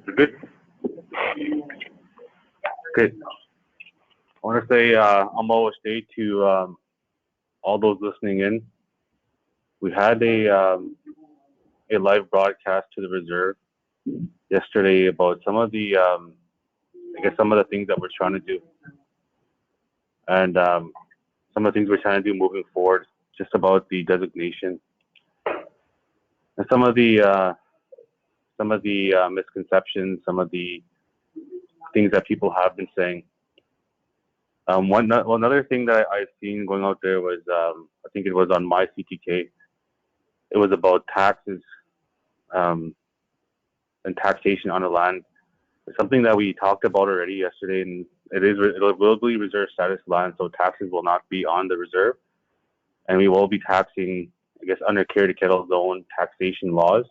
Good. Good. I want to say Aloha Day to all those listening in. We had a live broadcast to the reserve yesterday about some of the some of the things that we're trying to do, and some of the things we're trying to do moving forward, just about the designation and some of the misconceptions, some of the things that people have been saying. Another thing that I've seen going out there was, I think it was on my CTK. It was about taxes and taxation on the land. It's something that we talked about already yesterday, and it will be reserve status land, so taxes will not be on the reserve, and we will be taxing, I guess, under carry to kettle zone taxation laws.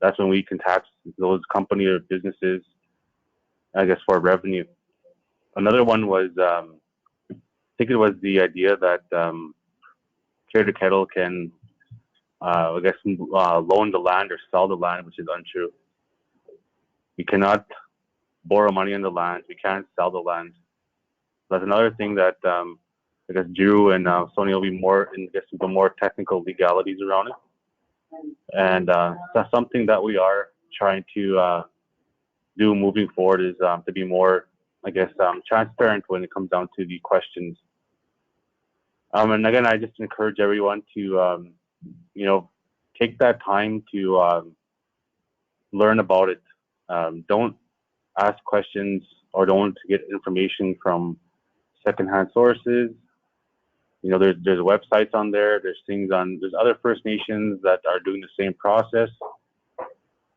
That's when we can tax those companies or businesses, I guess, for revenue. Another one was, I think it was the idea that carry to kettle can, loan the land or sell the land, which is untrue. We cannot borrow money on the land. We can't sell the land. That's another thing that I guess Drew and Sonia will be more in the more technical legalities around it. And that's something that we are trying to do moving forward, is to be more, I guess, transparent when it comes down to the questions. And again, I just encourage everyone to, take that time to learn about it. Don't ask questions or don't get information from secondhand sources. There's websites on there. There's other First Nations that are doing the same process.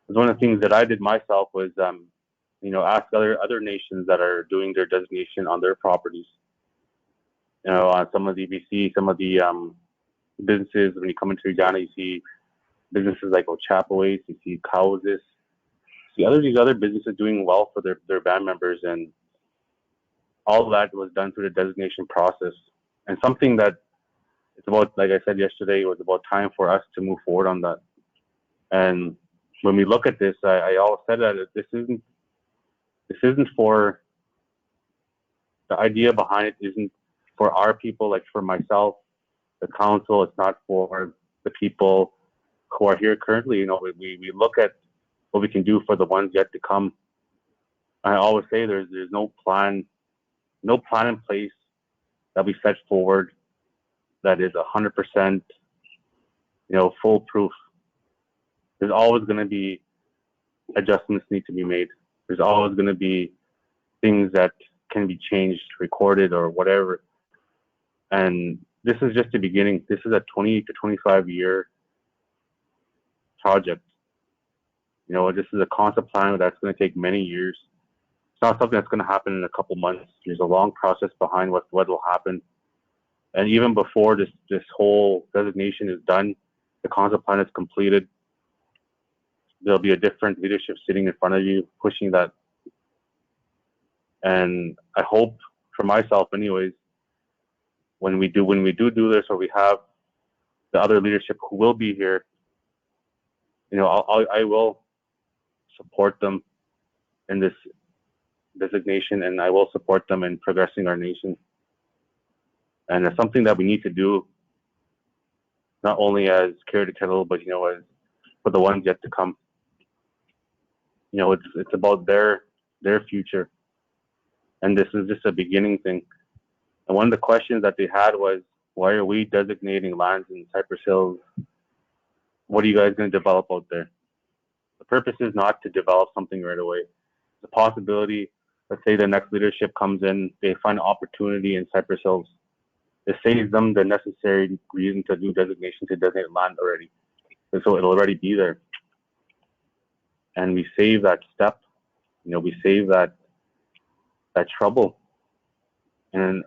One of the things that I did myself was, ask other nations that are doing their designation on their properties. On some of the BC, some of the businesses, when you come into Regina, you see businesses like Ochapowace, you see Cowsis, these other businesses doing well for their band members, and all of that was done through the designation process. And something that it's about, like I said yesterday, it was about time for us to move forward on that. And when we look at this, I always said that this isn't for, the idea behind it isn't for our people, like for myself, the council. It's not for the people who are here currently. We look at what we can do for the ones yet to come. I always say there's no plan in place that we set forward that is 100%, foolproof. There's always going to be adjustments need to be made. There's always going to be things that can be changed, recorded, or whatever. And this is just the beginning. This is a 20 to 25 year project. This is a concept plan that's going to take many years. It's not something that's going to happen in a couple months. There's a long process behind what will happen. And even before this whole designation is done, the concept plan is completed, there'll be a different leadership sitting in front of you pushing that. And I hope, for myself anyways, when we do this, or we have the other leadership who will be here, I will support them in this designation, and I will support them in progressing our nation. And it's something that we need to do, not only as carry to kettle, but as for the ones yet to come. It's about their future, and this is just a beginning thing. And one of the questions that they had was, why are we designating lands in Cypress Hills? What are you guys going to develop out there? The purpose is not to develop something right away. The possibility, let's say the next leadership comes in, they find opportunity in Cypress Hills. It saves them the necessary reason to do designation, to designate land already. And so it'll already be there. And we save that step. We save that trouble. And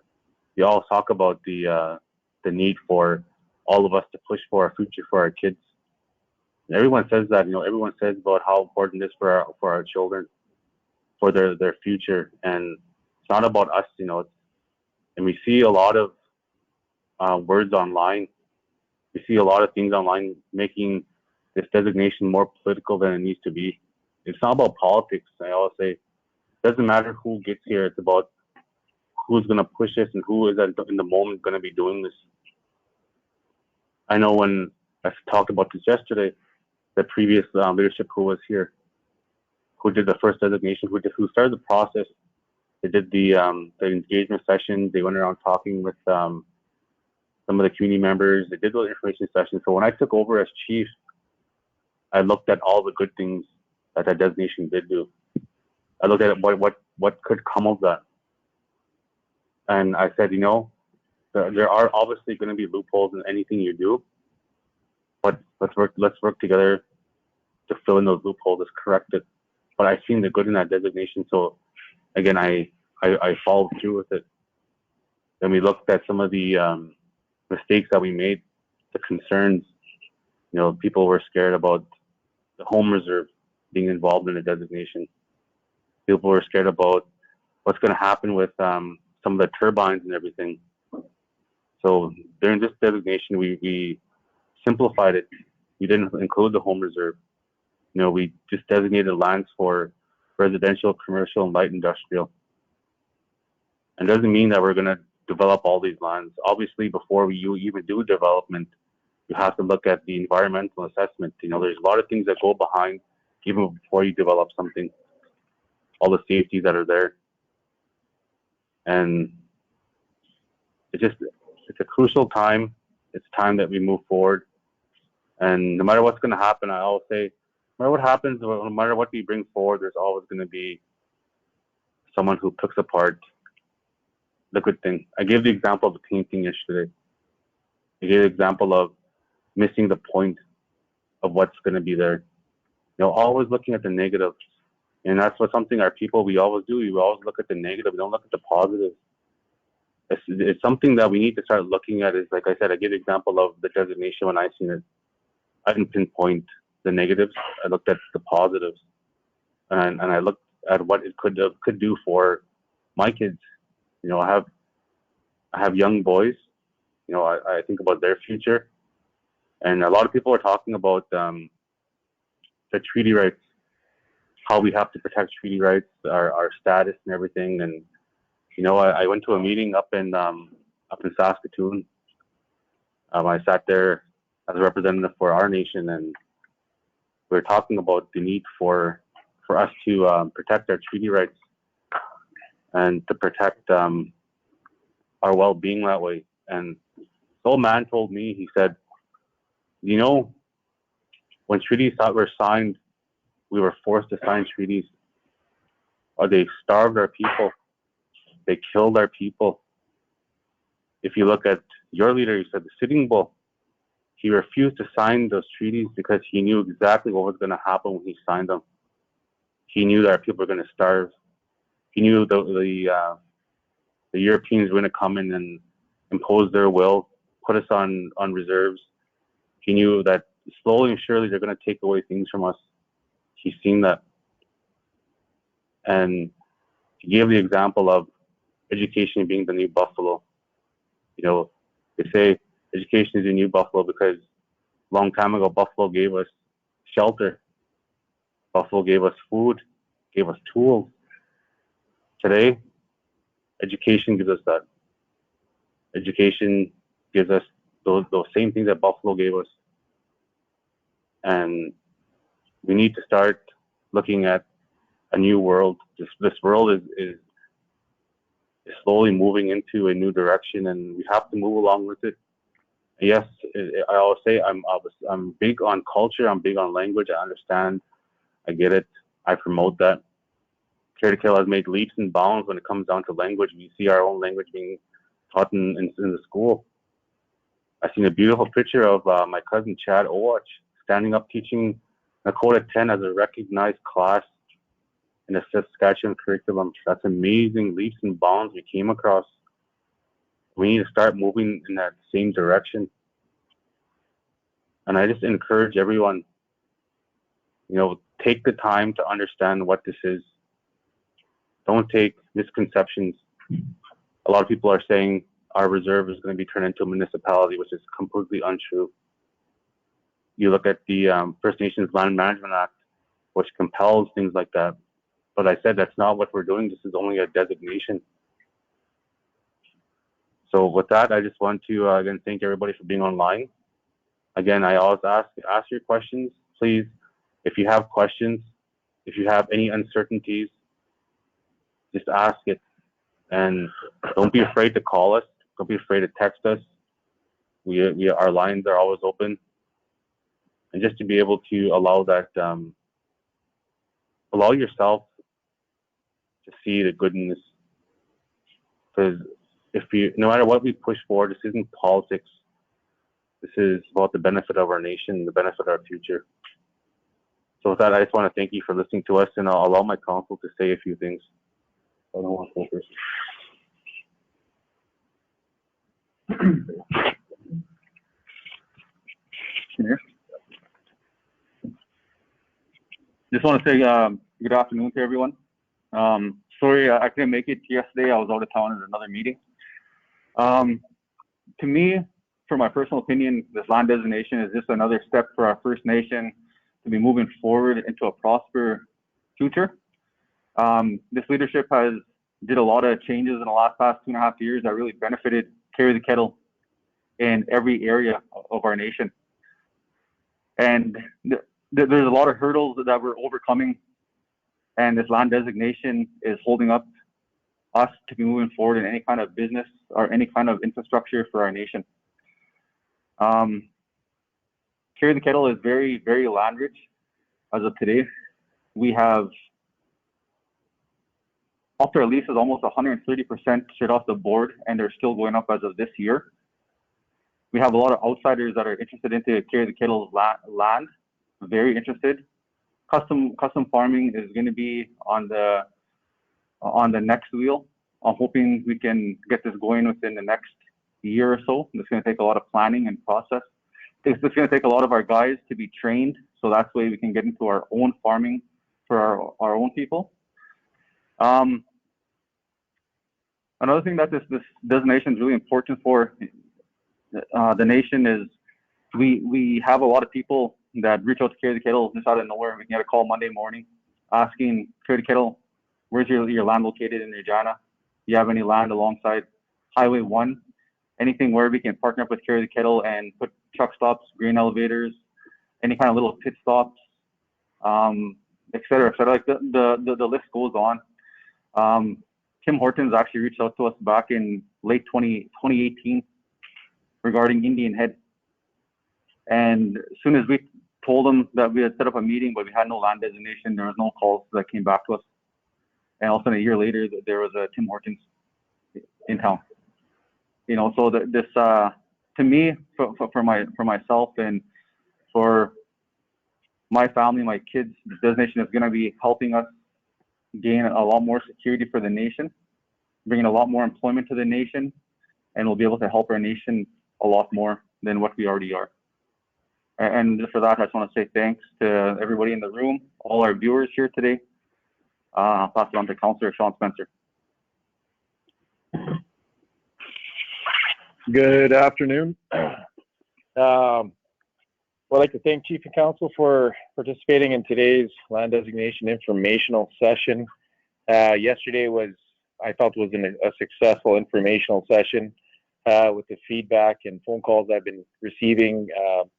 we all talk about the need for all of us to push for our future for our kids. And everyone says that. Everyone says about how important it is for our children, for their future. And it's not about us. And we see a lot of words online. We see a lot of things online making this designation more political than it needs to be. it's not about politics. I always say it doesn't matter who gets here. It's about who's going to push this and who is in the moment going to be doing this. I know when I talked about this yesterday, the previous leadership who was here, who did the first designation, who started the process, they did the engagement sessions. They went around talking with some of the community members. They did those information sessions. So when I took over as chief, I looked at all the good things that designation did do. I looked at what could come of that. And I said, there are obviously going to be loopholes in anything you do, but let's work together to fill in those loopholes, let's correct it. But I've seen the good in that designation, so again, I followed through with it. Then we looked at some of the mistakes that we made, the concerns. People were scared about the home reserve being involved in the designation. People were scared about what's going to happen with some of the turbines and everything. So during this designation, we simplified it. We didn't include the home reserve. We just designated lands for residential, commercial, and light industrial. And it doesn't mean that we're going to develop all these lands. Obviously, before you even do development, you have to look at the environmental assessment. There's a lot of things that go behind even before you develop something, all the safeties that are there. And it's a crucial time. It's time that we move forward. And no matter what's going to happen, I always say, no matter what happens, no matter what we bring forward, there's always going to be someone who picks apart the good thing. I gave the example of the painting yesterday. I gave the example of missing the point of what's going to be there. Always looking at the negatives. And that's something our people, we always do. We always look at the negative. We don't look at the positive. It's something that we need to start looking at. Is like I said, I gave the example of the designation when I seen it. I didn't pinpoint the negatives. I looked at the positives, and I looked at what it could do for my kids. I have young boys. I think about their future, and a lot of people are talking about the treaty rights, how we have to protect treaty rights, our status and everything. And I went to a meeting up in Saskatoon. I sat there as a representative for our nation, and we were talking about the need for us to protect our treaty rights and to protect our well-being that way. And the old man told me, he said, when treaties were signed, we were forced to sign treaties, or they starved our people. They killed our people. If you look at your leader, he said the Sitting Bull, he refused to sign those treaties because he knew exactly what was going to happen when he signed them. He knew that our people were going to starve. He knew the Europeans were going to come in and impose their will, put us on reserves. He knew that slowly and surely they're going to take away things from us. He's seen that. And he gave the example of education being the new buffalo. They say education is the new buffalo because a long time ago, buffalo gave us shelter. Buffalo gave us food, gave us tools. Today, education gives us that. Education gives us those same things that buffalo gave us. And we need to start looking at a new world. This world is slowly moving into a new direction, and we have to move along with it. Yes, I always say I'm big on culture. I'm big on language. I understand. I get it. I promote that. Care to Kill has made leaps and bounds when it comes down to language. We see our own language being taught in the school. I've seen a beautiful picture of my cousin Chad Owach standing up teaching Nakota 10 as a recognized class in the Saskatchewan curriculum. That's amazing leaps and bounds we came across. We need to start moving in that same direction. And I just encourage everyone, take the time to understand what this is. Don't take misconceptions. A lot of people are saying our reserve is going to be turned into a municipality, which is completely untrue. You look at the First Nations Land Management Act, which compels things like that. But I said that's not what we're doing. This is only a designation. So with that, I just want to again thank everybody for being online. Again, I always ask your questions, please. If you have questions, if you have any uncertainties, just ask it. And don't be afraid to call us. Don't be afraid to text us. Our lines are always open. And just to be able to allow that, allow yourself to see the goodness. Because no matter what we push for, this isn't politics. This is about the benefit of our nation, the benefit of our future. So with that, I just want to thank you for listening to us, and I'll allow my counsel to say a few things. I don't want to go first. Just want to say good afternoon to everyone. Sorry, I couldn't make it yesterday. I was out of town at another meeting. To me, for my personal opinion, this land designation is just another step for our First Nation to be moving forward into a prosperous future. This leadership did a lot of changes in the past 2.5 years that really benefited Carry the Kettle in every area of our nation. And there's a lot of hurdles that we're overcoming, and this land designation is holding up us to be moving forward in any kind of business or any kind of infrastructure for our nation. Carry the Kettle is very, very land rich as of today. We have, after our lease is almost 130% shit off the board, and they're still going up as of this year. We have a lot of outsiders that are interested into Carry the Kettle's land, very interested. Custom farming is going to be on the next wheel. I'm hoping we can get this going within the next year or so. It's going to take a lot of planning and process. It's going to take a lot of our guys to be trained, so that's way we can get into our own farming for our own people. Another thing that this designation is really important for the nation is we have a lot of people that reach out to Carry the Kettle just out of nowhere. We can get a call Monday morning asking Carry the Kettle, where's your land located in Regina? Do you have any land alongside Highway 1? Anything where we can partner up with Carry the Kettle and put truck stops, grain elevators, any kind of little pit stops, et cetera, et cetera. Like the list goes on. Tim Hortons actually reached out to us back in late 2018 regarding Indian Head. And as soon as we told them that we had set up a meeting, but we had no land designation, there was no calls that came back to us. And also a year later, there was a Tim Hortons in town. You know, so this to me, for myself and for my family, my kids, this designation is going to be helping us gain a lot more security for the nation, bringing a lot more employment to the nation, and we'll be able to help our nation a lot more than what we already are. And just for that, I just want to say thanks to everybody in the room, all our viewers here today. I'll pass it on to Councillor Sean Spencer. Good afternoon. I'd like to thank Chief and Council for participating in today's Land Designation Informational Session. Yesterday I felt was a successful informational session with the feedback and phone calls I've been receiving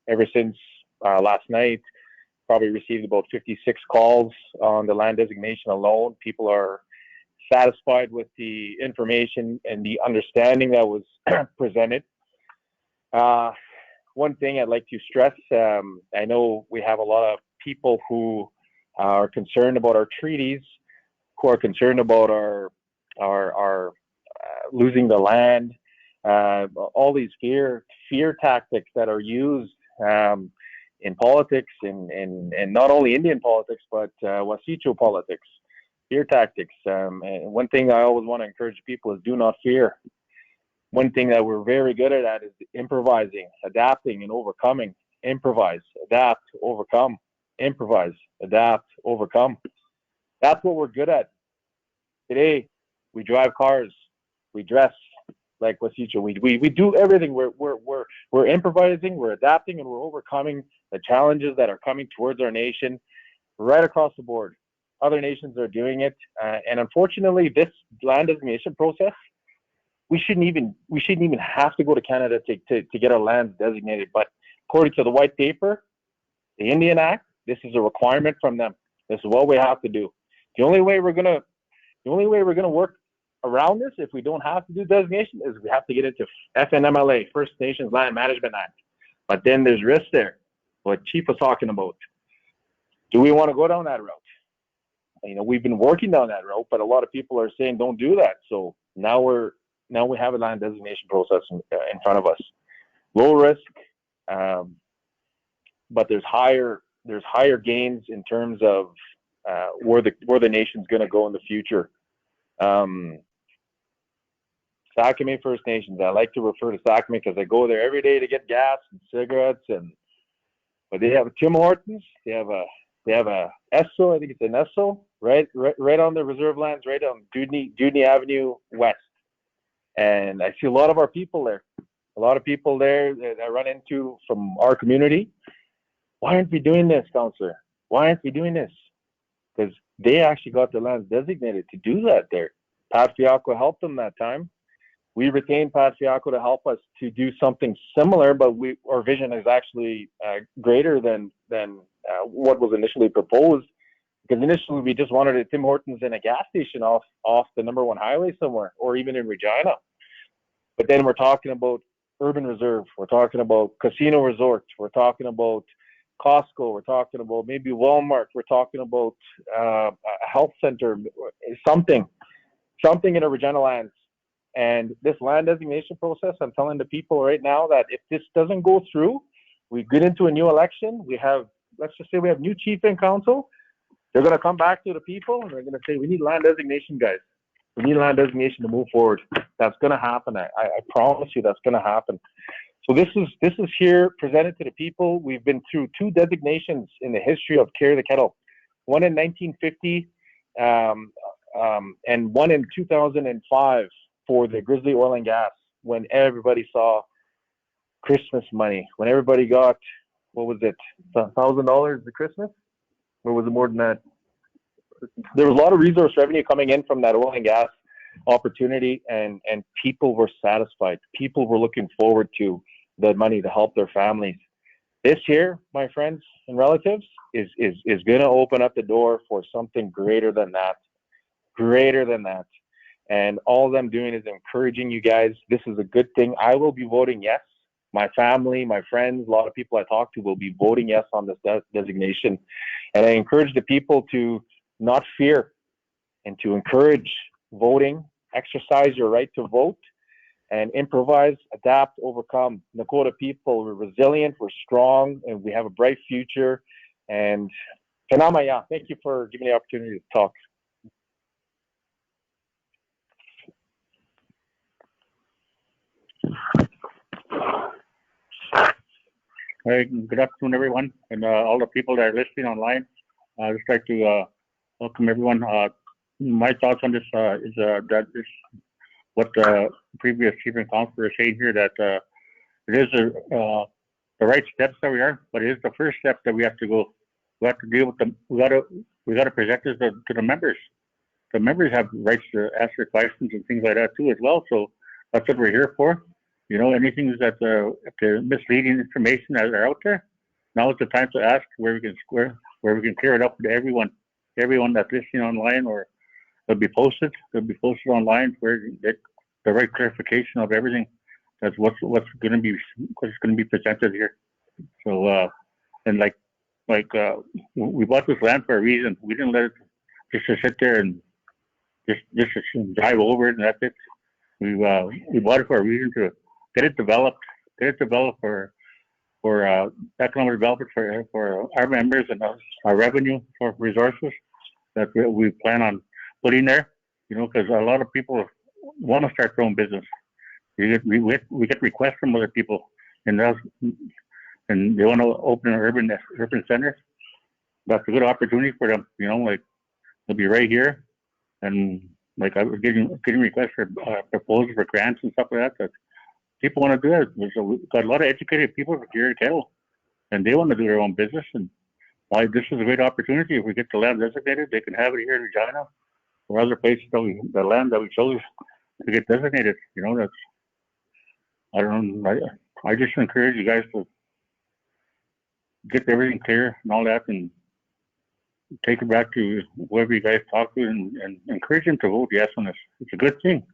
ever since last night. Probably received about 56 calls on the land designation alone. People are satisfied with the information and the understanding that was presented. One thing I'd like to stress, I know we have a lot of people who are concerned about our treaties, who are concerned about our losing the land, all these fear tactics that are used in politics and not only Indian politics, but Wasicho politics, fear tactics. And one thing I always want to encourage people is do not fear. One thing that we're very good at is improvising, adapting, and overcoming. Improvise, adapt, overcome. Improvise, adapt, overcome. That's what we're good at. Today, we drive cars, we dress like Wasicho. We do everything. We're improvising, we're adapting, and we're overcoming the challenges that are coming towards our nation. right across the board. Other nations are doing it, and unfortunately, this land designation process, we shouldn't even have to go to Canada to get our land designated. But according to the white paper, the Indian Act, this is a requirement from them. This is what we have to do. The only way we're gonna work around this, if we don't have to do designation, is we have to get into FNMLA, First Nations Land Management Act. But then there's risk there. What Chief was talking about. Do we want to go down that route? We've been working down that route, but a lot of people are saying don't do that. So now we have a land designation process in front of us. Low risk, but there's higher gains in terms of where the nation's going to go in the future. Saakame First Nations. I like to refer to Saakame because I go there every day to get gas and cigarettes, but they have a Tim Hortons. They have a Esso. I think it's an Esso, right on the reserve lands, right on Dudney Avenue West. And I see a lot of our people there. A lot of people there that I run into from our community. Why aren't we doing this, Councillor? Why aren't we doing this? Because they actually got the lands designated to do that there. Pat Fiacco helped them that time. We retained Pat Fiacco to help us to do something similar, but our vision is actually greater than what was initially proposed. Because initially we just wanted a Tim Hortons and a gas station off the #1 highway somewhere, or even in Regina. But then we're talking about urban reserve. We're talking about casino resort. We're talking about Costco. We're talking about maybe Walmart. We're talking about a health center, something in the Regina lands. And this land designation process, I'm telling the people right now that if this doesn't go through, we get into a new election. Let's just say we have new chief and council. They're going to come back to the people and they're going to say, we need land designation, guys. We need land designation to move forward. That's going to happen. I promise you that's going to happen. So this is here presented to the people. We've been through 2 designations in the history of Carry the Kettle. One in 1950 and one in 2005 for the Grizzly Oil and Gas, when everybody saw Christmas money, when everybody got, what was it, $1,000 for Christmas? Or was it more than that? There was a lot of resource revenue coming in from that oil and gas opportunity, and people were satisfied. People were looking forward to the money to help their families. This year, my friends and relatives, is going to open up the door for something greater than that. And all I'm doing is encouraging you guys. This is a good thing. I will be voting yes. My family, my friends, a lot of people I talk to will be voting yes on this designation. And I encourage the people to not fear and to encourage voting, exercise your right to vote, and improvise, adapt, overcome. Nakota people, we're resilient, we're strong, and we have a bright future. And Kanamaya, thank you for giving me the opportunity to talk. Good afternoon, everyone, and all the people that are listening online. I'd just like to welcome everyone. My thoughts on this is that this, what the previous chief and council is saying here, that it is the right steps that we are, but it is the first step that we have to go. We have to deal with them. We got to present this to the members. The members have rights to ask their questions and things like that too as well. So that's what we're here for. Anything that the misleading information that are out there, now is the time to ask where we can clear it up to everyone that's listening online, or it'll be posted online where you get the right clarification of everything. That's what's going to be presented here. So and like we bought this land for a reason. We didn't let it just to sit there and just drive over it and that's it. We bought it for a reason to get it developed for economic development for our members and our revenue for resources that we plan on putting there. Because a lot of people want to start their own business. We get requests from other people, and they want to open an urban center. That's a good opportunity for them. Like they'll be right here, and like I was getting requests for proposals for grants and stuff like that. People want to do that. So we've got a lot of educated people here at Kettle, and they want to do their own business, and why this is a great opportunity. If we get the land designated, they can have it here in Regina or other places that the land that we chose to get designated. You know, that's, I don't know, I just encourage you guys to get everything clear and all that, and take it back to whoever you guys talk to, and encourage them to vote yes on this. It's a good thing.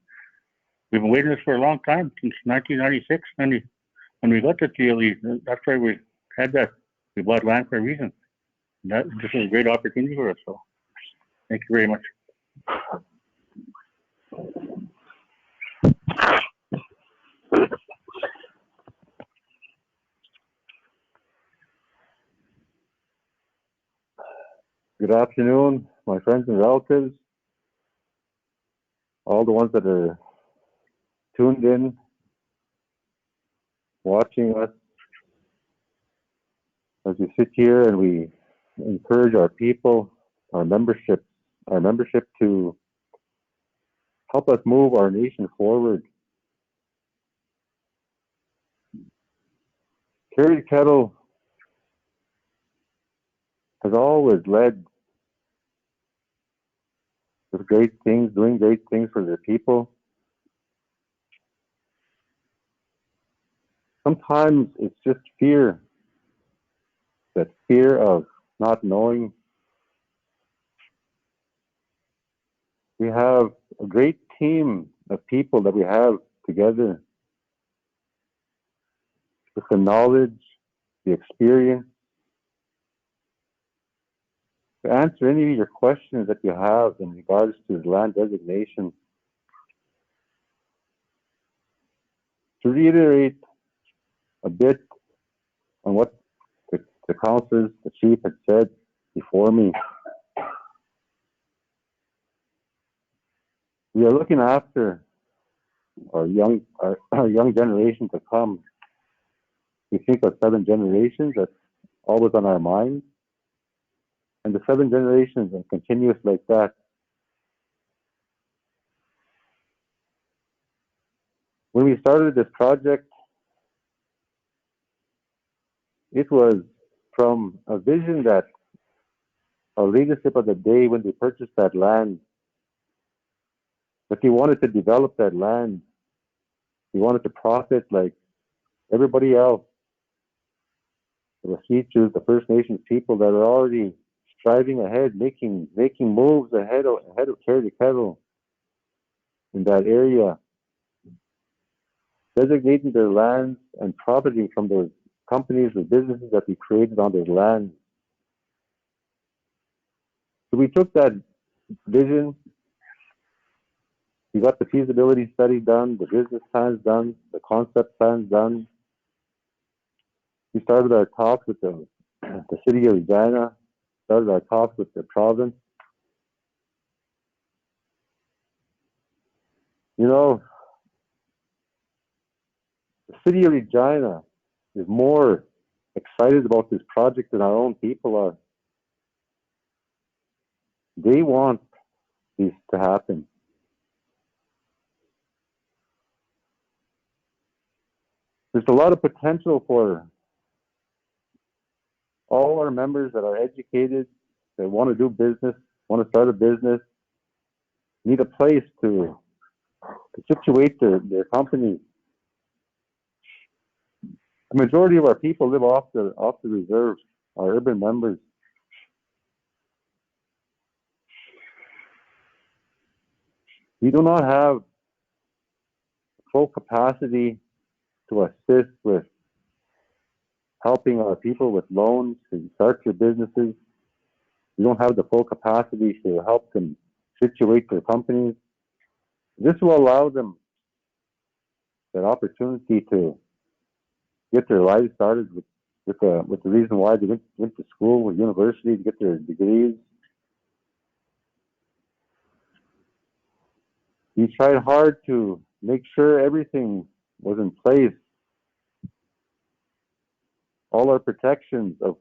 We've been waiting this for a long time, since 1996, when we got the GLE. That's why we had that. We bought land for a reason. This is a great opportunity for us. So, thank you very much. Good afternoon, my friends and relatives, all the ones that are tuned in, watching us as we sit here and we encourage our people, our membership to help us move our nation forward. Kerry Kettle has always led with great things, doing great things for their people. Sometimes it's just fear, that fear of not knowing. We have a great team of people that we have together with the knowledge, the experience, to answer any of your questions that you have in regards to the land designation. To reiterate a bit on what the councilors, the chief had said before me, we are looking after our young generation to come. We think of 7 generations, that's always on our minds. And the 7 generations are continuous like that. When we started this project, it was from a vision that our leadership of the day, when they purchased that land, that they wanted to develop that land. They wanted to profit like everybody else. The Wasichus, the First Nations people that are already striving ahead, making moves ahead of Kerry Kettle in that area, designating their lands and profiting from those companies or businesses that we created on their land. So we took that vision, we got the feasibility study done, the business plans done, the concept plans done. We started our talks with the city of Regina, started our talks with the province. You know, the city of Regina is more excited about this project than our own people are. They want this to happen. There's a lot of potential for all our members that are educated, that want to do business, want to start a business, need a place to situate their companies. The majority of our people live off the reserve, our urban members. We do not have full capacity to assist with helping our people with loans to start their businesses. We don't have the full capacity to help them situate their companies. This will allow them that opportunity to get their lives started with the reason why they went to school or university to get their degrees. We tried hard to make sure everything was in place. All our protections of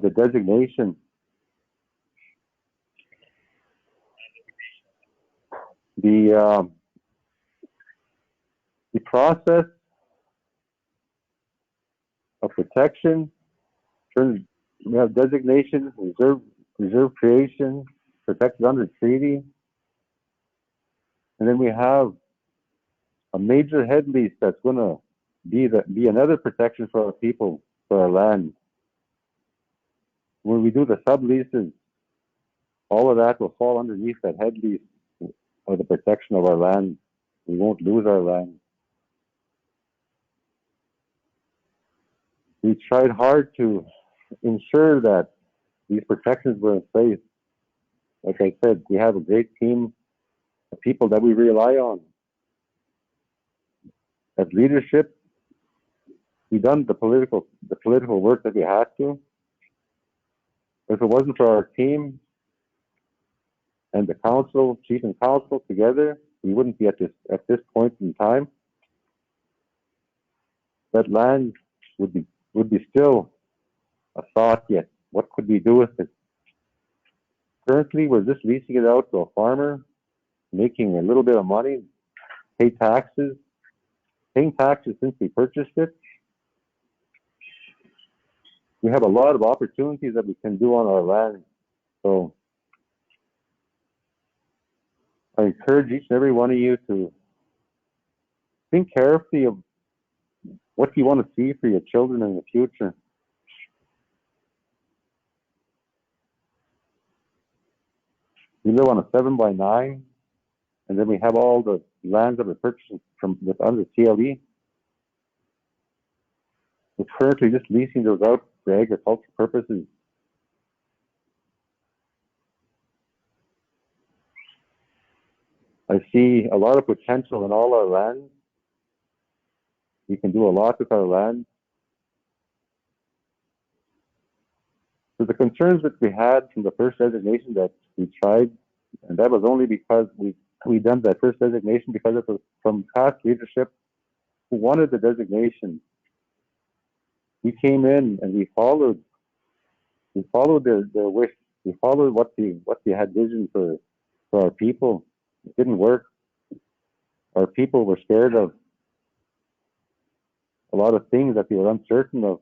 the designation. The process of protection We have designation, reserve creation, protected under treaty. And then we have a major head lease that's going to be another protection for our people, for our land. When we do the subleases, all of that will fall underneath that head lease or the protection of our land. We won't lose our land. We tried hard to ensure that these protections were in place. Like I said, we have a great team of people that we rely on. As leadership, we've done the political work that we had to. If it wasn't for our team and the council, chief and council together, we wouldn't be at this point in time. That land would be still a thought yet. What could we do with it? Currently, we're just leasing it out to a farmer, making a little bit of money, paying taxes since we purchased it. We have a lot of opportunities that we can do on our land. So I encourage each and every one of you to think carefully of what you want to see for your children in the future. We live on a 7x9, and then we have all the lands that we're purchasing under CLE. We're currently just leasing those out for agricultural purposes. I see a lot of potential in all our land. We can do a lot with our land. So the concerns that we had from the first designation that we tried, and that was only because we done that first designation because it was from past leadership who wanted the designation. We came in and we followed their wish. We followed what they had vision for our people. It didn't work. Our people were scared of a lot of things that they were uncertain of.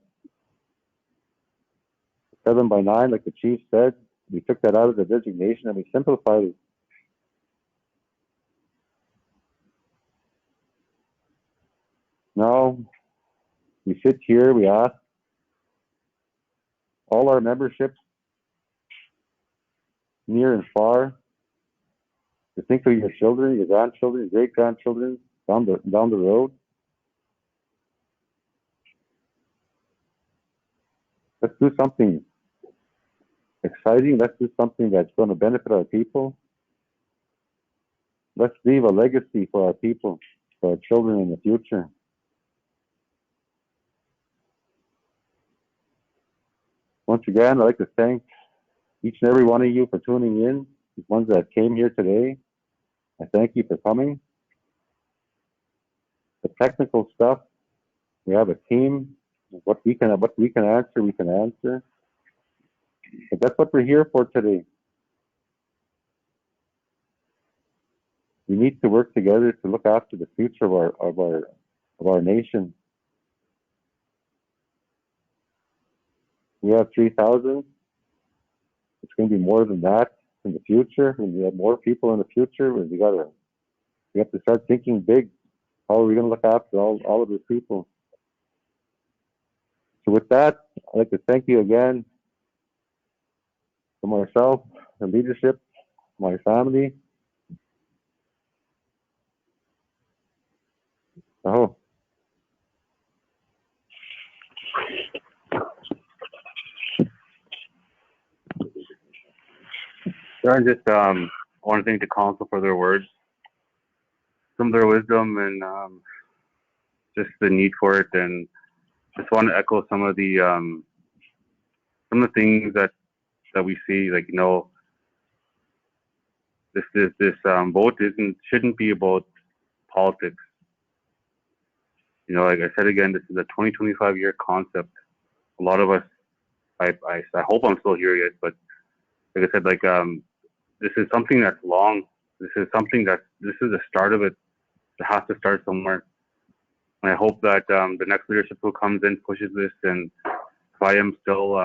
7x9, like the chief said, we took that out of the designation and we simplified it. Now, we sit here, we ask all our memberships, near and far, to think of your children, your grandchildren, your great-grandchildren down the road. Let's do something exciting. Let's do something that's going to benefit our people. Let's leave a legacy for our people, for our children in the future. Once again, I'd like to thank each and every one of you for tuning in, the ones that came here today. I thank you for coming. The technical stuff, we have a team. What we can answer, we can answer. But that's what we're here for today. We need to work together to look after the future of our nation. We have 3,000. It's going to be more than that in the future. When we have more people in the future, we have to start thinking big. How are we going to look after all of those people? So with that, I'd like to thank you again for myself, the leadership, my family. Oh. I just want to thank the council for their words, some of their wisdom, and just the need for it. And just want to echo some of the things that we see. Like, you know, this vote shouldn't be about politics. You know, like I said again, this is a 20-25 year concept. A lot of us, I hope I'm still here yet, but like I said, like this is something that's long. This is the start of it. It has to start somewhere. And I hope that the next leadership who comes in pushes this. And if I am still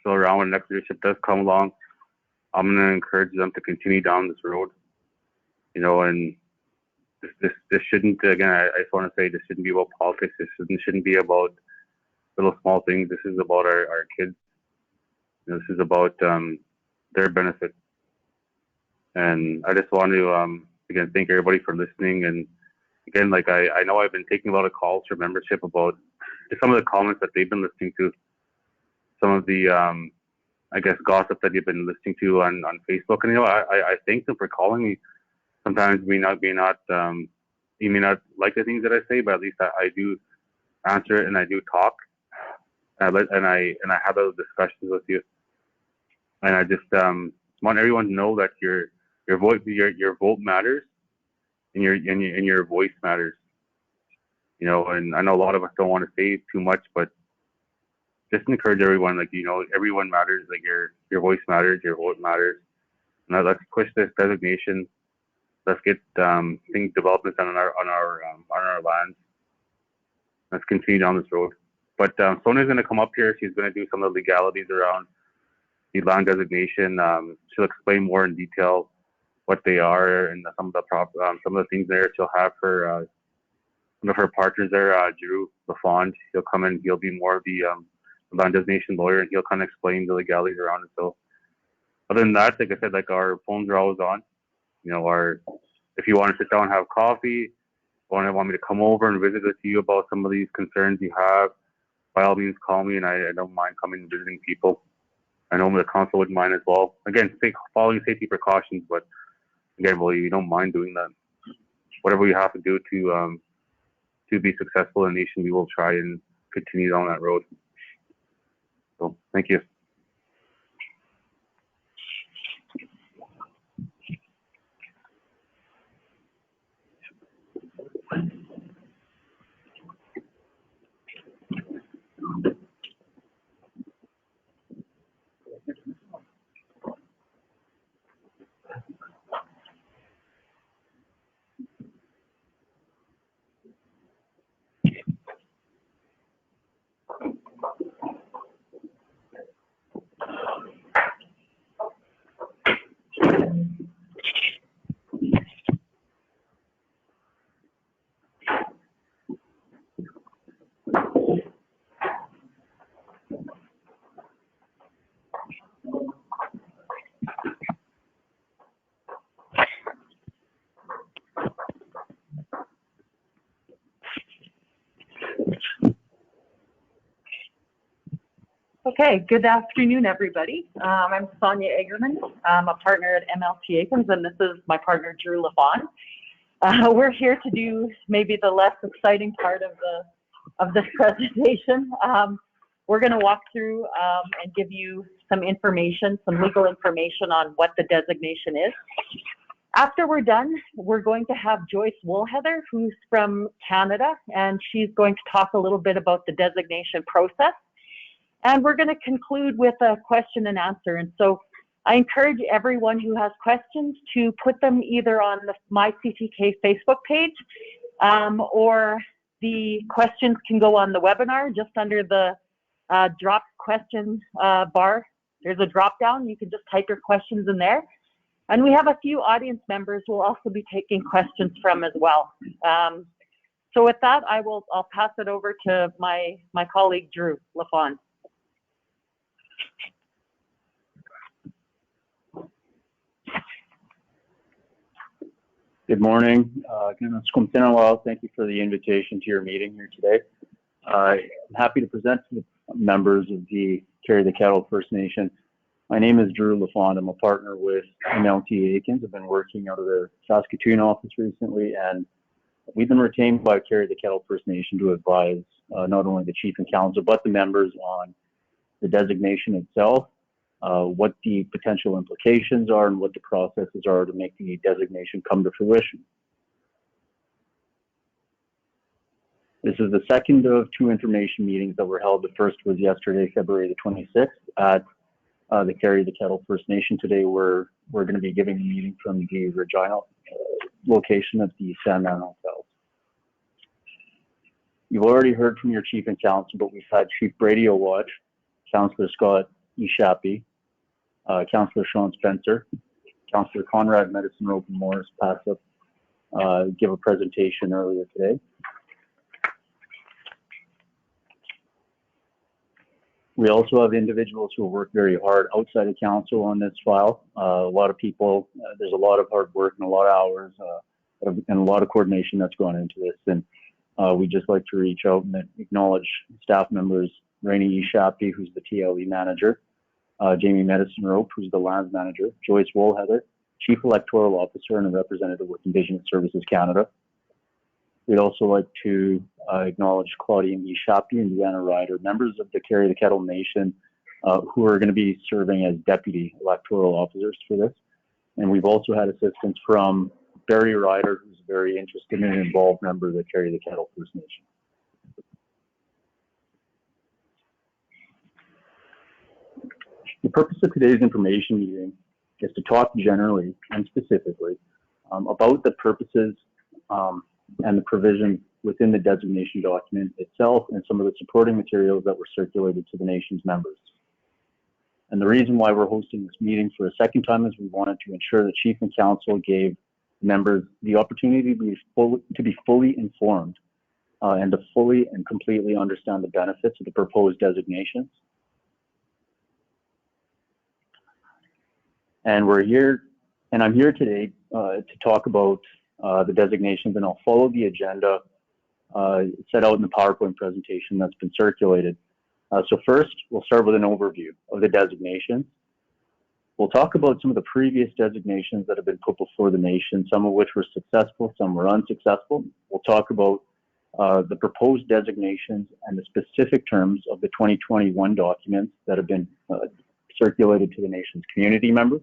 still around, when the next leadership does come along, I'm going to encourage them to continue down this road. You know, and this shouldn't, again, I just want to say, this shouldn't be about politics. This shouldn't be about little small things. This is about our kids. You know, this is about their benefit. And I just want to, again, thank everybody for listening. And again, like I know I've been taking a lot of calls for membership about just some of the comments that they've been listening to, some of the, I guess, gossip that you've been listening to on Facebook. And, you know, I thank them for calling me. Sometimes you may not like the things that I say, but at least I do answer it and I do talk. And I have those discussions with you. And I just want everyone to know that your vote matters, and your voice matters. You know, and I know a lot of us don't want to say too much, but just encourage everyone, like, you know, everyone matters. Like your voice matters, your vote matters. And let's push this designation. Let's get things developments on our lands. Let's continue down this road. But Sonia's going to come up here. She's going to do some of the legalities around the land designation. She'll explain more in detail what they are and some of the things there. She'll have her one of her partners there, Drew LaFond. He'll come in. He'll be more of the land designation lawyer, and he'll kind of explain the legalities around it. So other than that, like I said, like, our phones are always on. You know, if you want to sit down and have coffee, want me to come over and visit with you about some of these concerns you have, by all means call me, and I don't mind coming and visiting people. I know the council wouldn't mind as well. Again, following safety precautions, but again, well, you don't mind doing that. Whatever we have to do to be successful in the nation, we will try and continue down that road. So, thank you. Okay, good afternoon, everybody. I'm Sonia Eggerman. I'm a partner at MLT Akins, and this is my partner, Drew LaFond. We're here to do maybe the less exciting part of this presentation. We're going to walk through and give you some information, some legal information on what the designation is. After we're done, we're going to have Joyce Woolheather, who's from Canada, and she's going to talk a little bit about the designation process. And we're going to conclude with a question and answer. And so I encourage everyone who has questions to put them either on the My CTK Facebook page, or the questions can go on the webinar just under the drop question bar. There's a drop down. You can just type your questions in there. And we have a few audience members who will also be taking questions from as well. So with that, I'll pass it over to my colleague, Drew LaFond. Good morning. Thank you for the invitation to your meeting here today. I'm happy to present to the members of the Carry the Kettle First Nation. My name is Drew LaFond. I'm a partner with MLT Akins. I've been working out of their Saskatoon office recently, and we've been retained by Carry the Kettle First Nation to advise not only the Chief and Council, but the members on the designation itself, what the potential implications are, and what the processes are to make the designation come to fruition. This is the second of two information meetings that were held. The first was yesterday, February the 26th, at the Carry the Kettle First Nation. Today we're going to be giving a meeting from the Regina location of the Sandman Hotel. You've already heard from your Chief and Council, but we've had Chief Radio Watch, Councillor Scott Ishapi, Councillor Sean Spencer, Councillor Conrad Medicine Rope and Morris passed up, give a presentation earlier today. We also have individuals who work very hard outside of council on this file. A lot of people, there's a lot of hard work and a lot of hours and a lot of coordination that's gone into this. And we just like to reach out and acknowledge staff members, Rainey Ishapi, who's the TLE manager, Jamie Medicine Rope, who's the lands manager, Joyce Woolheather, Chief Electoral Officer and a representative with Indigenous Services Canada. We'd also like to acknowledge Claudia Ishapi and Deanna Ryder, members of the Carry the Kettle Nation, who are going to be serving as deputy electoral officers for this. And we've also had assistance from Barry Ryder, who's a very interested and involved member of the Carry the Kettle First Nation. The purpose of today's information meeting is to talk generally and specifically about the purposes and the provisions within the designation document itself and some of the supporting materials that were circulated to the nation's members. And the reason why we're hosting this meeting for a second time is we wanted to ensure that Chief and Council gave members the opportunity to be fully informed and to fully and completely understand the benefits of the proposed designations. And we're here, and I'm here today to talk about the designations, and I'll follow the agenda set out in the PowerPoint presentation that's been circulated. So first, we'll start with an overview of the designations. We'll talk about some of the previous designations that have been put before the nation, some of which were successful, some were unsuccessful. We'll talk about the proposed designations and the specific terms of the 2021 documents that have been circulated to the nation's community members.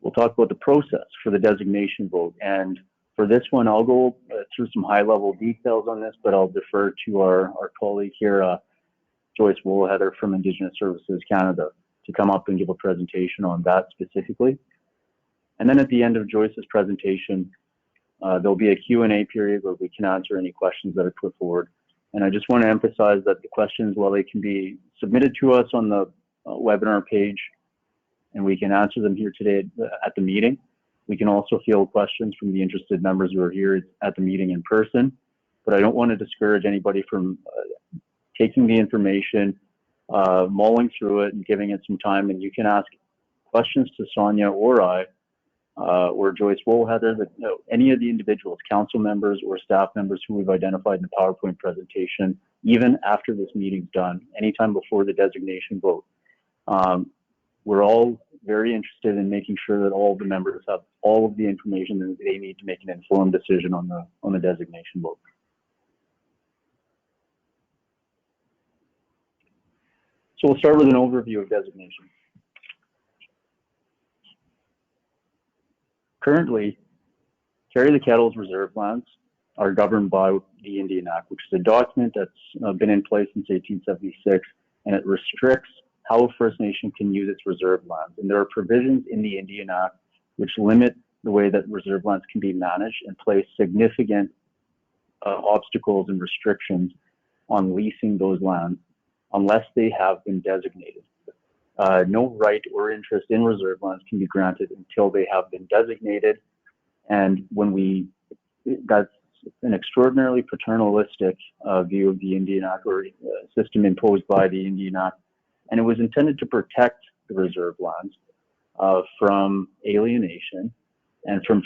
We'll talk about the process for the designation vote. And for this one, I'll go through some high-level details on this, but I'll defer to our colleague here, Joyce Woolheather from Indigenous Services Canada, to come up and give a presentation on that specifically. And then at the end of Joyce's presentation, there'll be a Q&A period where we can answer any questions that are put forward. And I just want to emphasize that the questions, while they can be submitted to us on the webinar page, and we can answer them here today at the meeting, we can also field questions from the interested members who are here at the meeting in person. But I don't want to discourage anybody from taking the information, mulling through it and giving it some time. And you can ask questions to Sonia or I, or Joyce Woolheather, any of the individuals, council members or staff members who we've identified in the PowerPoint presentation, even after this meeting's done, anytime before the designation vote. We're all very interested in making sure that all of the members have all of the information that they need to make an informed decision on the designation vote. So we'll start with an overview of designation. Currently, Carry the Kettle's reserve lands are governed by the Indian Act, which is a document that's been in place since 1876, and it restricts how a First Nation can use its reserve lands. And there are provisions in the Indian Act which limit the way that reserve lands can be managed and place significant obstacles and restrictions on leasing those lands unless they have been designated. No right or interest in reserve lands can be granted until they have been designated. And that's an extraordinarily paternalistic view of the Indian Act, or system imposed by the Indian Act. And it was intended to protect the reserve lands from alienation and from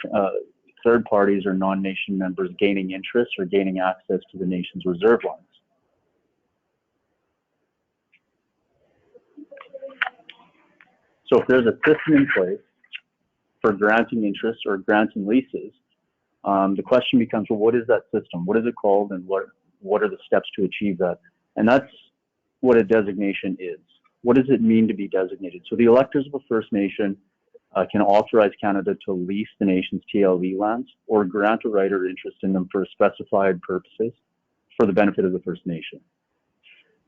third parties or non-nation members gaining interest or gaining access to the nation's reserve lands. So if there's a system in place for granting interest or granting leases, the question becomes, well, what is that system? What is it called, and what are the steps to achieve that? And that's what a designation is. What does it mean to be designated? So the electors of a First Nation can authorize Canada to lease the nation's TLE lands or grant a right or interest in them for specified purposes for the benefit of the First Nation.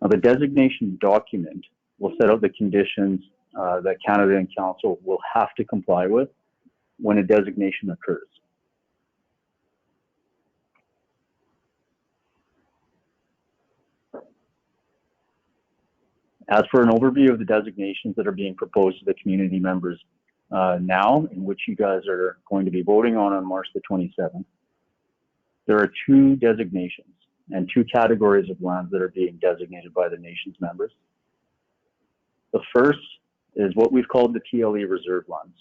Now, the designation document will set out the conditions that Canada and Council will have to comply with when a designation occurs. As for an overview of the designations that are being proposed to the community members now, in which you guys are going to be voting on March the 27th, there are 2 designations and 2 categories of lands that are being designated by the nation's members. The first is what we've called the TLE reserve lands.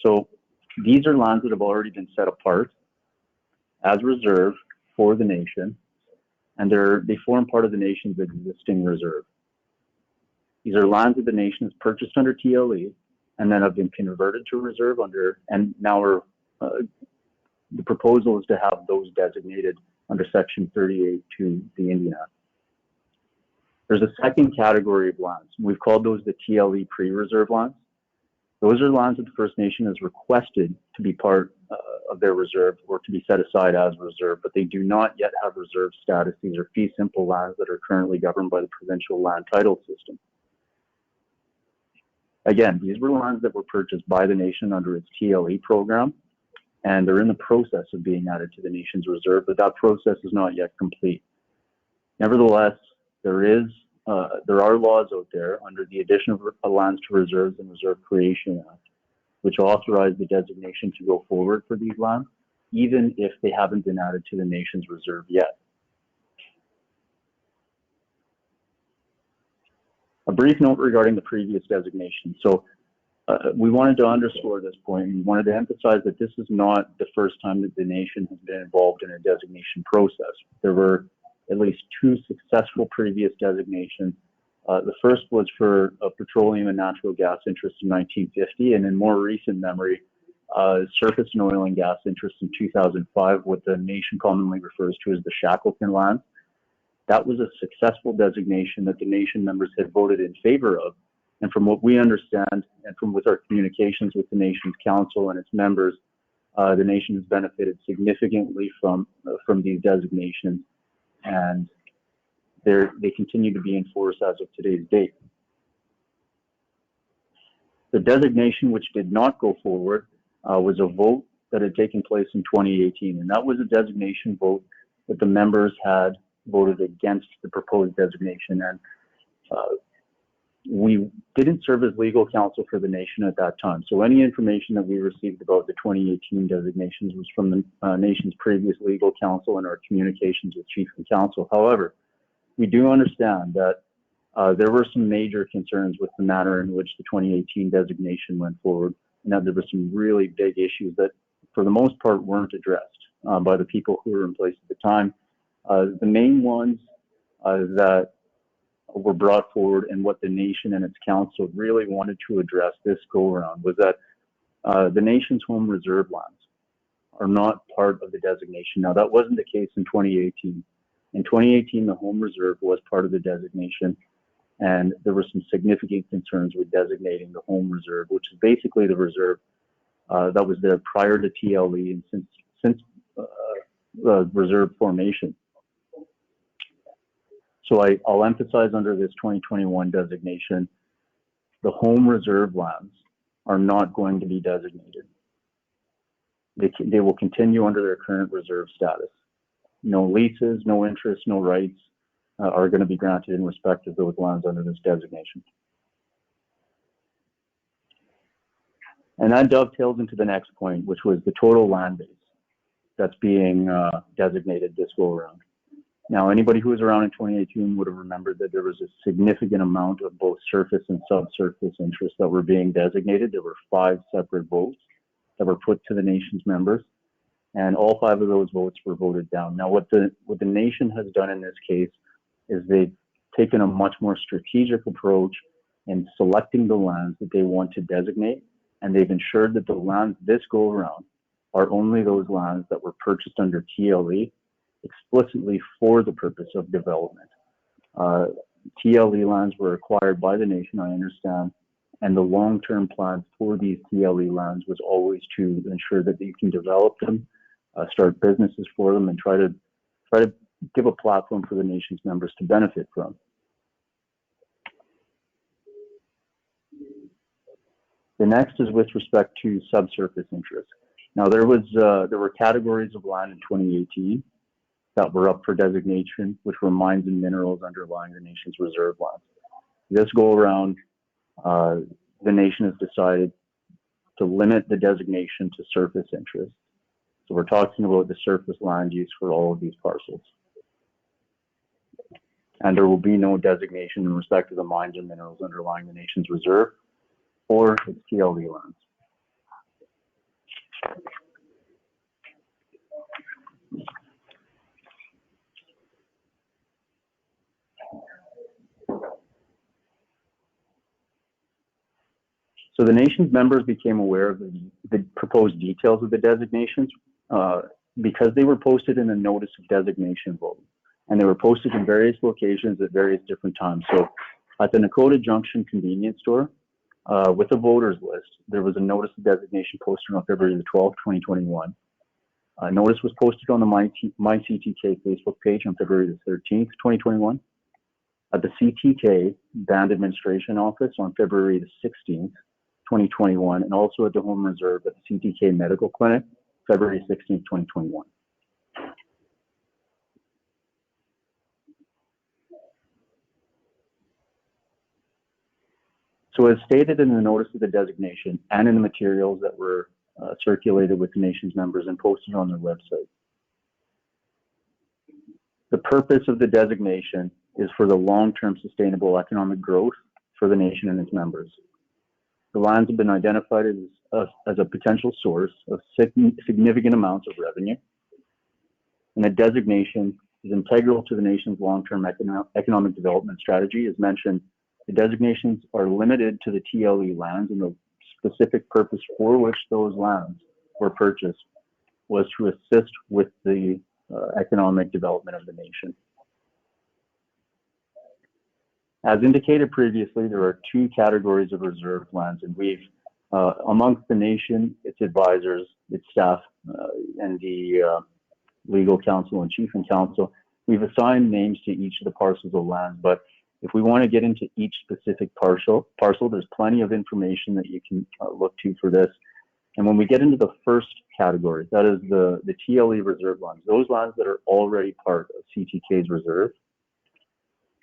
So these are lands that have already been set apart as reserve for the nation, and they form part of the nation's existing reserve. These are lands that the nation has purchased under TLE and then have been converted to reserve under, and now the proposal is to have those designated under Section 38 to the Indian Act. There's a second category of lands. We've called those the TLE pre-reserve lands. Those are lands that the First Nation has requested to be part of their reserve or to be set aside as reserve, but they do not yet have reserve status. These are fee simple lands that are currently governed by the provincial land title system. Again, these were lands that were purchased by the nation under its TLE program, and they're in the process of being added to the nation's reserve, but that process is not yet complete. Nevertheless, there are laws out there under the Addition of Lands to Reserves and Reserve Creation Act, which authorize the designation to go forward for these lands, even if they haven't been added to the nation's reserve yet. A brief note regarding the previous designation. So we wanted to underscore this point. We wanted to emphasize that this is not the first time that the nation has been involved in a designation process. There were at least 2 successful previous designations. The first was for a petroleum and natural gas interest in 1950, and in more recent memory, surface and oil and gas interest in 2005, what the nation commonly refers to as the Shackleton land. That was a successful designation that the nation members had voted in favor of. And from what we understand, and from with our communications with the nation's council and its members, the nation has benefited significantly from these designations, and they continue to be in force as of today's date. The designation which did not go forward was a vote that had taken place in 2018, and that was a designation vote that the members had voted against the proposed designation, and we didn't serve as legal counsel for the nation at that time. So any information that we received about the 2018 designations was from the nation's previous legal counsel and our communications with Chief and Council. However, we do understand that there were some major concerns with the manner in which the 2018 designation went forward, and that there were some really big issues that, for the most part, weren't addressed by the people who were in place at the time. The main ones that were brought forward and what the nation and its council really wanted to address this go around was that the nation's home reserve lands are not part of the designation. Now, that wasn't the case in 2018. In 2018, the home reserve was part of the designation, and there were some significant concerns with designating the home reserve, which is basically the reserve that was there prior to TLE and since the reserve formation. So I'll emphasize under this 2021 designation, the home reserve lands are not going to be designated. They will continue under their current reserve status. No leases, no interests, no rights are going to be granted in respect of those lands under this designation. And that dovetails into the next point, which was the total land base that's being designated this go around. Now, anybody who was around in 2018 would have remembered that there was a significant amount of both surface and subsurface interests that were being designated. There were 5 separate votes that were put to the nation's members, and all 5 of those votes were voted down. Now, what the nation has done in this case is they've taken a much more strategic approach in selecting the lands that they want to designate, and they've ensured that the lands this go around are only those lands that were purchased under TLE explicitly for the purpose of development. TLE lands were acquired by the nation, I understand, and the long-term plan for these TLE lands was always to ensure that you can develop them, start businesses for them, and try to give a platform for the nation's members to benefit from. The next is with respect to subsurface interests. Now, there were categories of land in 2018 that were up for designation, which were mines and minerals underlying the nation's reserve lands. This go around, the nation has decided to limit the designation to surface interests. So we're talking about the surface land use for all of these parcels. And there will be no designation in respect to the mines and minerals underlying the nation's reserve or its TLE lands. So the nation's members became aware of the proposed details of the designations because they were posted in a notice of designation vote, and they were posted in various locations at various different times. So at the Nakota Junction convenience store, with a voters list, there was a notice of designation posted on February the 12th, 2021. A notice was posted on the My CTK Facebook page on February the 13th, 2021. At the CTK Band Administration Office on February the 16th, 2021, and also at the Home Reserve at the CTK Medical Clinic, February 16th, 2021. So as stated in the notice of the designation and in the materials that were circulated with the nation's members and posted on their website, the purpose of the designation is for the long-term sustainable economic growth for the nation and its members. The lands have been identified as a potential source of significant amounts of revenue, and the designation is integral to the nation's long-term economic development strategy. As mentioned, the designations are limited to the TLE lands, and the specific purpose for which those lands were purchased was to assist with the economic development of the nation. As indicated previously, there are two categories of reserve lands, and we've, amongst the nation, its advisors, its staff, and the legal counsel and chief and council, we've assigned names to each of the parcels of land. But if we want to get into each specific parcel, there's plenty of information that you can look to for this. And when we get into the first category, that is the TLE reserve lands, those lands that are already part of CTK's reserve,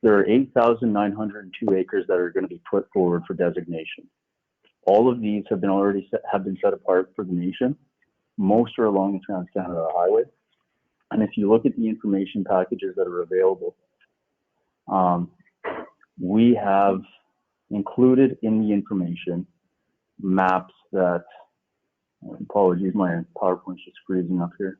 there are 8,902 acres that are going to be put forward for designation. All of these have been set apart for the nation. Most are along the Trans-Canada Highway. And if you look at the information packages that are available, we have included in the information maps that, apologies, my PowerPoint's just freezing up here.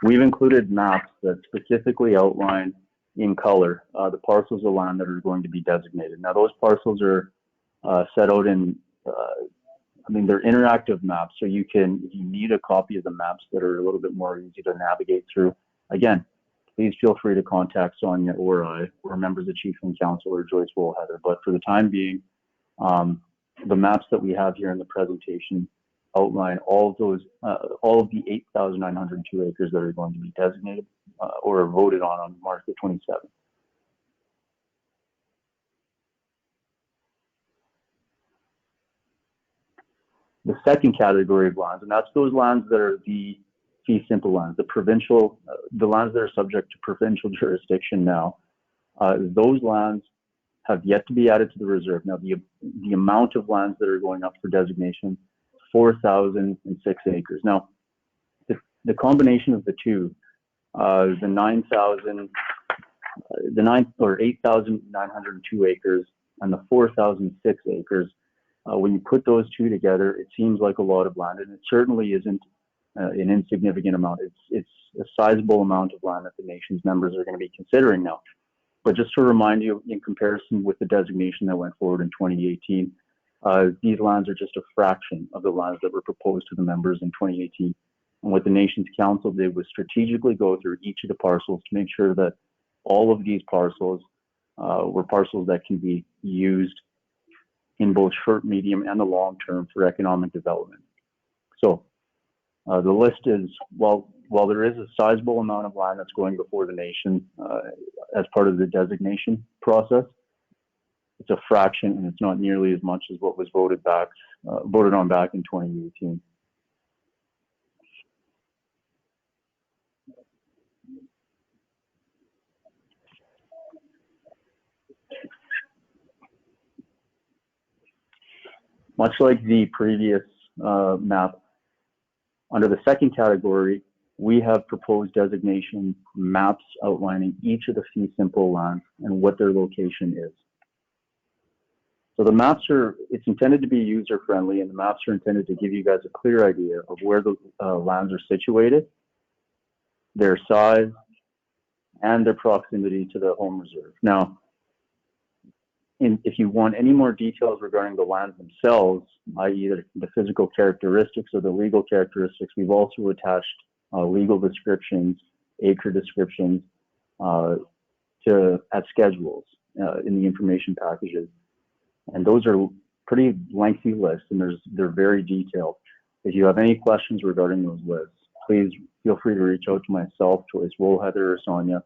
We've included maps that specifically outline in color the parcels of land that are going to be designated. Now, those parcels are set out in, they're interactive maps, so you can, if you need a copy of the maps that are a little bit more easy to navigate through, again, please feel free to contact Sonia or I, or members of Chief and Council or Joyce Woolheather. But for the time being, the maps that we have here in the presentation outline all of the 8,902 acres that are going to be designated or voted on March the 27th. The second category of lands, and that's those lands that are the fee simple lands, the lands that are subject to provincial jurisdiction now. Those lands have yet to be added to the reserve. Now, the amount of lands that are going up for designation, 4,006 acres. Now, the combination of the two, the 8,902 acres and the 4,006 acres, when you put those two together, it seems like a lot of land, and it certainly isn't an insignificant amount. It's a sizable amount of land that the nation's members are going to be considering now. But just to remind you, in comparison with the designation that went forward in 2018, these lands are just a fraction of the lands that were proposed to the members in 2018. And what the nation's council did was strategically go through each of the parcels to make sure that all of these parcels were parcels that can be used in both short, medium, and the long term for economic development. So the list is, while there is a sizable amount of land that's going before the nation as part of the designation process, it's a fraction, and it's not nearly as much as what was voted on back in 2018. Much like the previous map, under the second category, we have proposed designation maps outlining each of the fee simple lands and what their location is. So the maps it's intended to be user friendly, and the maps are intended to give you guys a clear idea of where the lands are situated, their size, and their proximity to the home reserve. Now, if you want any more details regarding the lands themselves, i.e. the physical characteristics or the legal characteristics, we've also attached legal descriptions, acre descriptions at schedules in the information packages. And those are pretty lengthy lists, and they're very detailed. If you have any questions regarding those lists, please feel free to reach out to myself, Joyce, Heather, or Sonia.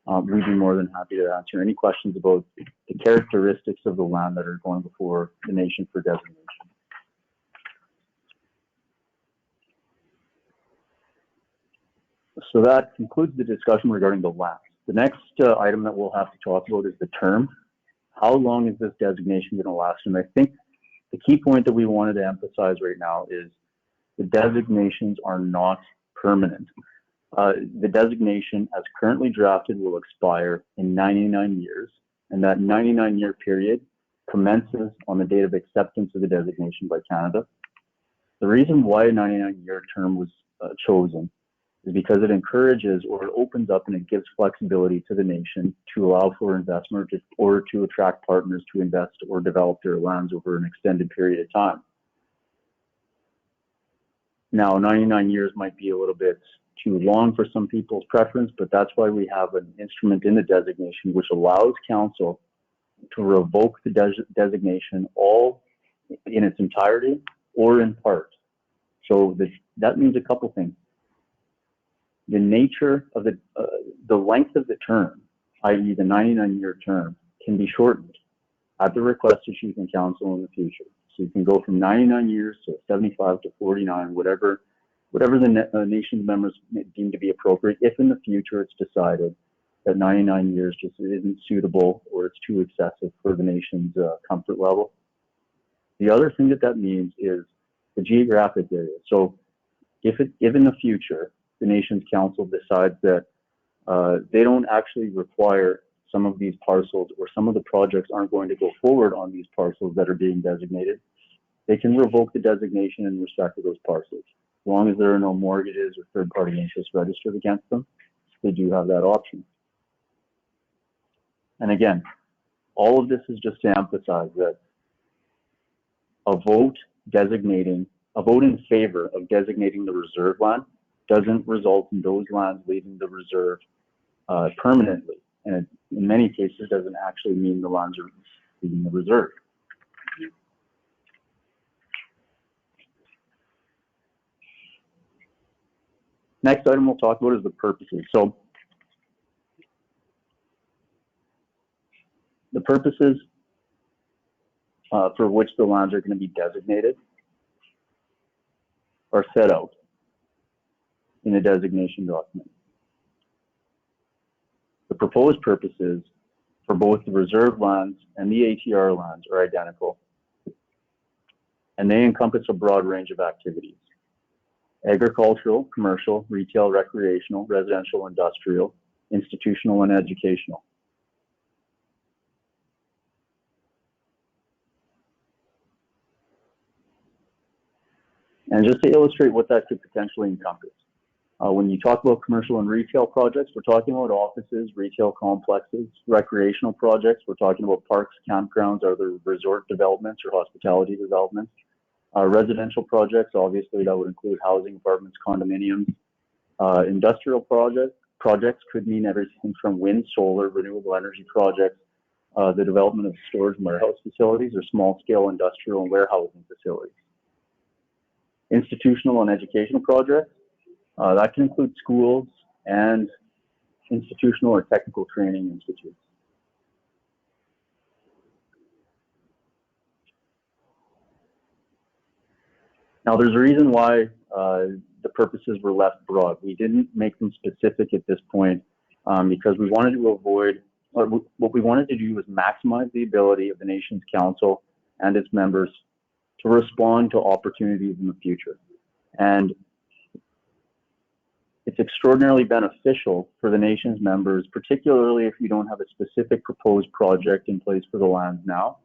We'd be more than happy to answer any questions about the characteristics of the land that are going before the nation for designation. So that concludes the discussion regarding the land. The next item that we'll have to talk about is the term. How long is this designation going to last? And I think the key point that we wanted to emphasize right now is the designations are not permanent. The designation as currently drafted will expire in 99 years, and that 99-year period commences on the date of acceptance of the designation by Canada. The reason why a 99-year term was chosen is because it encourages or it opens up and it gives flexibility to the nation to allow for investment or to attract partners to invest or develop their lands over an extended period of time. Now, 99 years might be a little bit too long for some people's preference, but that's why we have an instrument in the designation which allows council to revoke the designation all in its entirety or in part. So that means a couple things. The nature of the length of the term, i.e. the 99-year term, can be shortened at the request of Chief and Council in the future. So you can go from 99 years to 75 to 49, whatever the nation's members deem to be appropriate, if in the future it's decided that 99 years just isn't suitable or it's too excessive for the nation's comfort level. The other thing that means is the geographic area. So if in the future the nation's council decides that they don't actually require some of these parcels, or some of the projects aren't going to go forward on these parcels that are being designated, they can revoke the designation in respect to those parcels. As long as there are no mortgages or third-party interests registered against them, they do have that option. And again, all of this is just to emphasize that a vote in favor of designating the reserve land doesn't result in those lands leaving the reserve permanently. And in many cases, doesn't actually mean the lands are leaving the reserve. Next item we'll talk about is the purposes. So the purposes for which the lands are going to be designated are set out in the designation document. The proposed purposes for both the reserve lands and the ATR lands are identical, and they encompass a broad range of activities: agricultural, commercial, retail, recreational, residential, industrial, institutional, and educational. And just to illustrate what that could potentially encompass, when you talk about commercial and retail projects, we're talking about offices, retail complexes. Recreational projects, we're talking about parks, campgrounds, other resort developments or hospitality developments. Residential projects, obviously that would include housing, apartments, condominiums. Industrial projects could mean everything from wind, solar, renewable energy projects, the development of storage and warehouse facilities, or small-scale industrial and warehousing facilities. Institutional and educational projects, that can include schools and institutional or technical training institutes. Now, there's a reason why the purposes were left broad. We didn't make them specific at this point because we wanted to avoid, or what we wanted to do was maximize the ability of the nation's council and its members to respond to opportunities in the future. And it's extraordinarily beneficial for the nation's members, particularly if you don't have a specific proposed project in place for the lands now,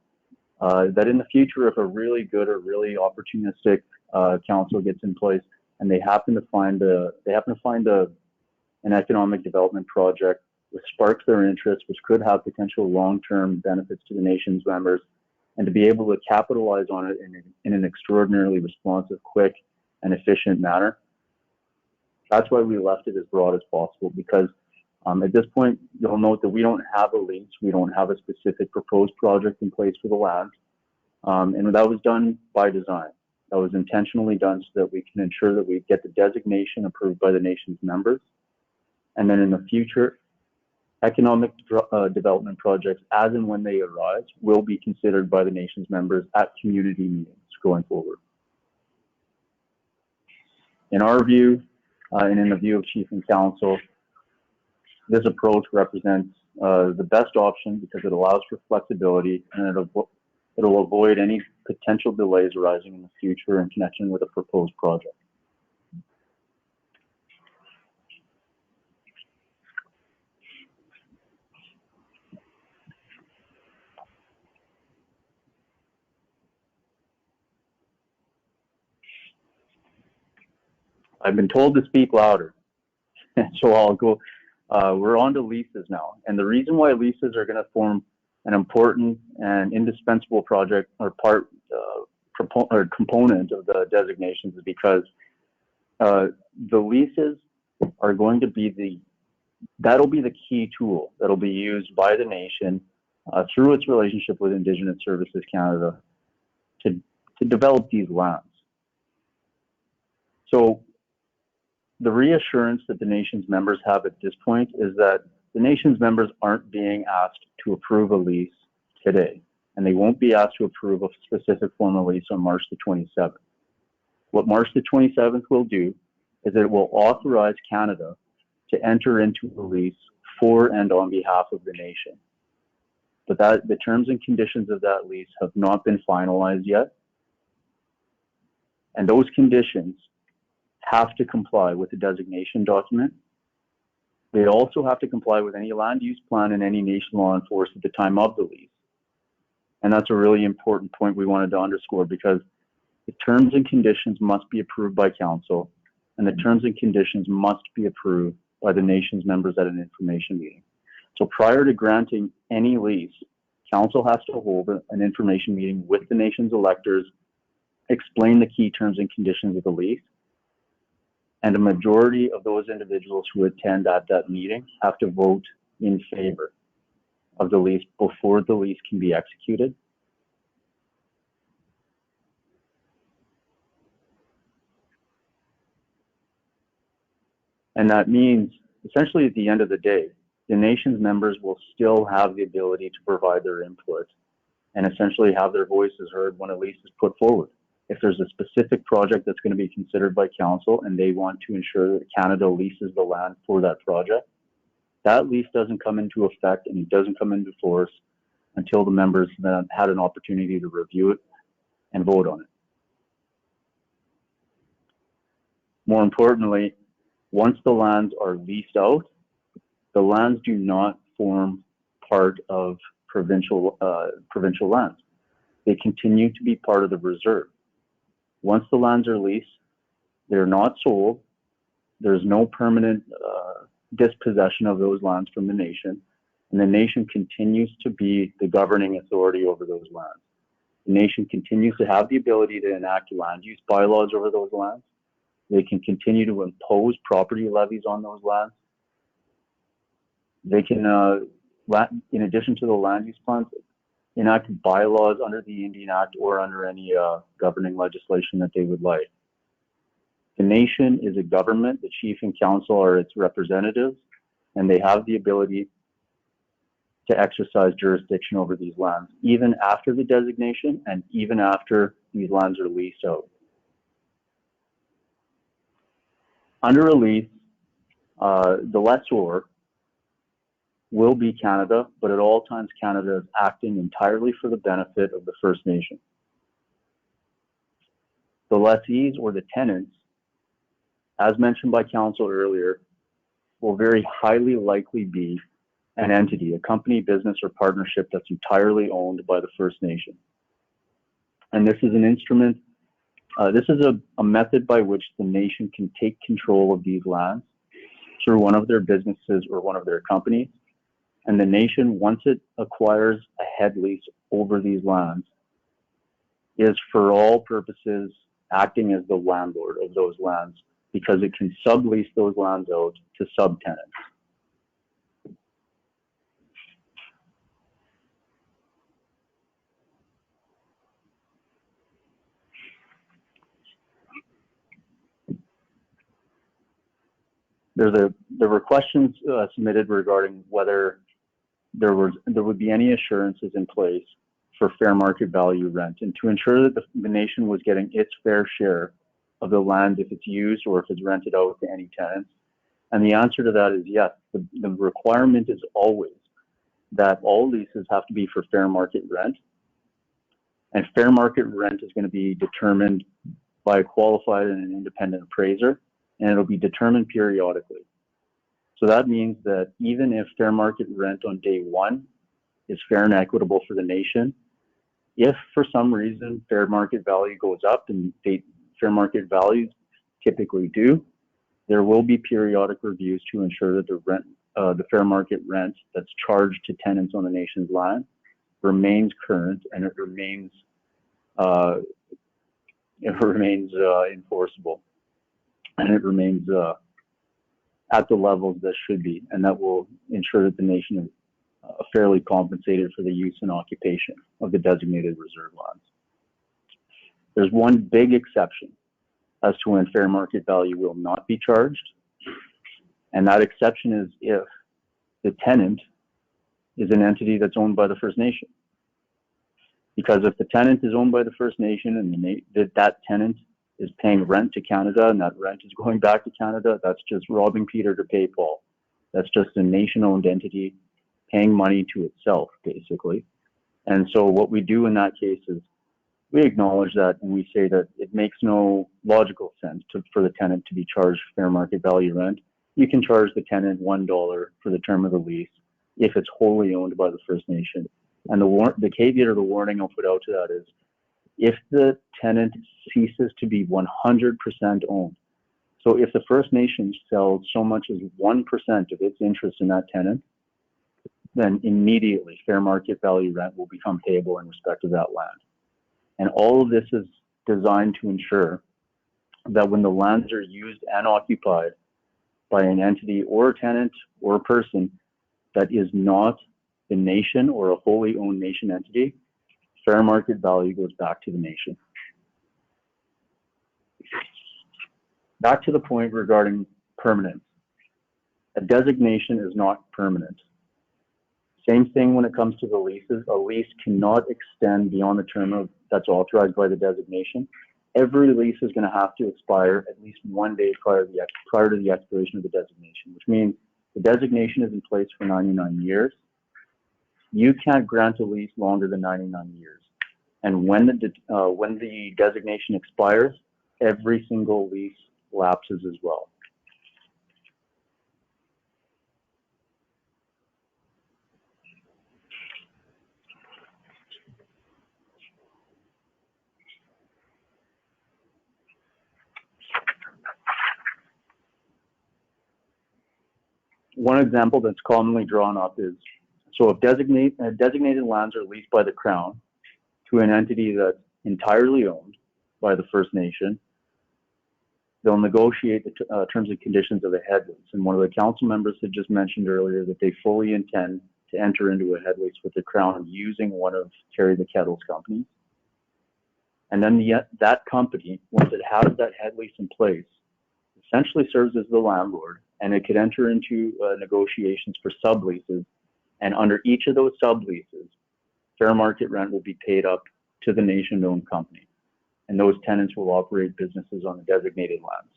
that in the future, if a really good or really opportunistic council gets in place and they happen to find an economic development project which sparks their interest, which could have potential long-term benefits to the nation's members, and to be able to capitalize on it in an extraordinarily responsive, quick, and efficient manner. That's why we left it as broad as possible, because at this point, you'll note that we don't have a lease, we don't have a specific proposed project in place for the land, and that was done by design. That was intentionally done so that we can ensure that we get the designation approved by the nation's members, and then in the future, economic development projects, as and when they arise, will be considered by the nation's members at community meetings going forward. In our view, and in the view of Chief and Council, this approach represents the best option because it allows for flexibility and it'll avoid any potential delays arising in the future in connection with a proposed project. I've been told to speak louder, so I'll go. We're on to leases now, and the reason why leases are going to form an important and indispensable project or component of the designations is because the leases are going to be that'll be the key tool that'll be used by the nation through its relationship with Indigenous Services Canada to develop these lands. So the reassurance that the nation's members have at this point is that the nation's members aren't being asked to approve a lease today, and they won't be asked to approve a specific form of lease on March the 27th. What March the 27th will do is that it will authorize Canada to enter into a lease for and on behalf of the nation. But the terms and conditions of that lease have not been finalized yet, and those conditions have to comply with the designation document. They also have to comply with any land use plan and any nation law enforced at the time of the lease. And that's a really important point we wanted to underscore, because the terms and conditions must be approved by council, and the terms and conditions must be approved by the nation's members at an information meeting. So prior to granting any lease, council has to hold an information meeting with the nation's electors, explain the key terms and conditions of the lease, and a majority of those individuals who attend at that meeting have to vote in favor of the lease before the lease can be executed. And that means, essentially at the end of the day, the nation's members will still have the ability to provide their input and essentially have their voices heard when a lease is put forward. If there's a specific project that's going to be considered by council and they want to ensure that Canada leases the land for that project, that lease doesn't come into effect and it doesn't come into force until the members then had an opportunity to review it and vote on it. More importantly, once the lands are leased out, the lands do not form part of provincial lands. They continue to be part of the reserve. Once the lands are leased, they're not sold. There's no permanent dispossession of those lands from the nation, and the nation continues to be the governing authority over those lands. The nation continues to have the ability to enact land use bylaws over those lands. They can continue to impose property levies on those lands. They can, in addition to the land use plans, enact bylaws under the Indian Act or under any governing legislation that they would like. The nation is a government, the chief and council are its representatives, and they have the ability to exercise jurisdiction over these lands, even after the designation and even after these lands are leased out. Under a lease, the lessor will be Canada, but at all times Canada is acting entirely for the benefit of the First Nation. The lessees or the tenants, as mentioned by council earlier, will very highly likely be an entity, a company, business, or partnership that's entirely owned by the First Nation. And this is an instrument, this is a method by which the nation can take control of these lands through one of their businesses or one of their companies. And the nation, once it acquires a head lease over these lands, is for all purposes acting as the landlord of those lands because it can sublease those lands out to subtenants. There were questions submitted regarding whether there would be any assurances in place for fair market value rent, and to ensure that the nation was getting its fair share of the land if it's used or if it's rented out to any tenants. And the answer to that is yes. The requirement is always that all leases have to be for fair market rent, and fair market rent is going to be determined by a qualified and an independent appraiser, and it'll be determined periodically. So that means that even if fair market rent on day one is fair and equitable for the nation, if for some reason fair market value goes up, and fair market values typically do, there will be periodic reviews to ensure that the fair market rent that's charged to tenants on the nation's land remains current and it remains enforceable, and it remains at the levels that should be, and that will ensure that the nation is fairly compensated for the use and occupation of the designated reserve lands. There's one big exception as to when fair market value will not be charged, and that exception is if the tenant is an entity that's owned by the First Nation. Because if the tenant is owned by the First Nation and that tenant is paying rent to Canada and that rent is going back to Canada, that's just robbing Peter to pay Paul. That's just a nation-owned entity paying money to itself, basically. And so what we do in that case is we acknowledge that, and we say that it makes no logical sense for the tenant to be charged fair market value rent. You can charge the tenant $1 for the term of the lease if it's wholly owned by the First Nation. And the caveat or the warning I'll put out to that is, if the tenant ceases to be 100% owned, so if the First Nation sells so much as 1% of its interest in that tenant, then immediately fair market value rent will become payable in respect of that land. And all of this is designed to ensure that when the lands are used and occupied by an entity or a tenant or a person that is not the nation or a wholly owned nation entity, fair market value goes back to the nation. Back to the point regarding permanence. A designation is not permanent. Same thing when it comes to the leases. A lease cannot extend beyond the term that's authorized by the designation. Every lease is going to have to expire at least 1 day prior to the expiration of the designation, which means the designation is in place for 99 years. You can't grant a lease longer than 99 years. And when the designation expires, every single lease lapses as well. One example that's commonly drawn up is, so if designated lands are leased by the Crown to an entity that's entirely owned by the First Nation, they'll negotiate the terms and conditions of a head lease. And one of the council members had just mentioned earlier that they fully intend to enter into a head lease with the Crown using one of Carry the Kettle's companies. And then that company, once it has that head lease in place, essentially serves as the landlord, and it could enter into negotiations for subleases. And under each of those subleases, fair market rent will be paid up to the nation-owned company. And those tenants will operate businesses on the designated lands.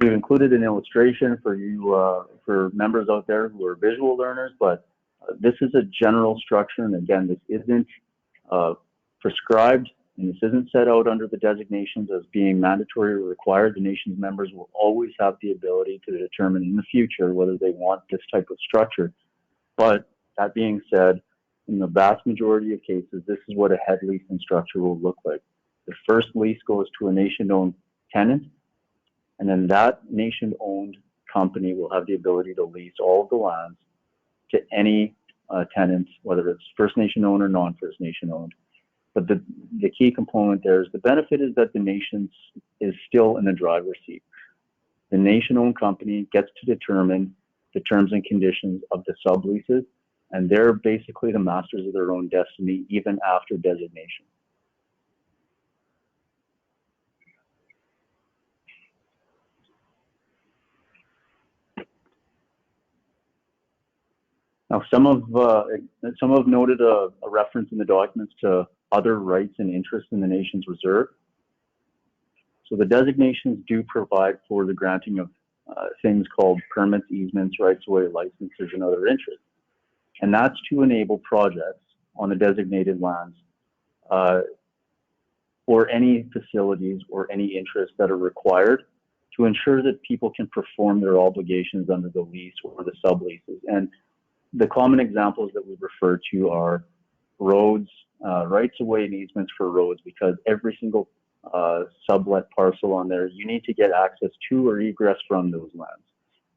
We've included an illustration for you, for members out there who are visual learners, but this is a general structure. And again, this isn't prescribed, and this isn't set out under the designations as being mandatory or required, the nation's members will always have the ability to determine in the future whether they want this type of structure. But that being said, in the vast majority of cases, this is what a head leasing structure will look like. The first lease goes to a nation-owned tenant, and then that nation-owned company will have the ability to lease all of the lands to any tenant, whether it's First Nation owned or non-First Nation owned. But the key component there is the benefit is that the nation is still in the driver's seat. The nation-owned company gets to determine the terms and conditions of the subleases, and they're basically the masters of their own destiny even after designation. Now, some have noted a reference in the documents to other rights and interests in the nation's reserve. So the designations do provide for the granting of things called permits, easements, rights-of-way, licenses, and other interests. And that's to enable projects on the designated lands or any facilities or any interests that are required to ensure that people can perform their obligations under the lease or the subleases. And the common examples that we refer to are roads, rights-of-way and easements for roads, because every single sublet parcel on there, you need to get access to or egress from those lands.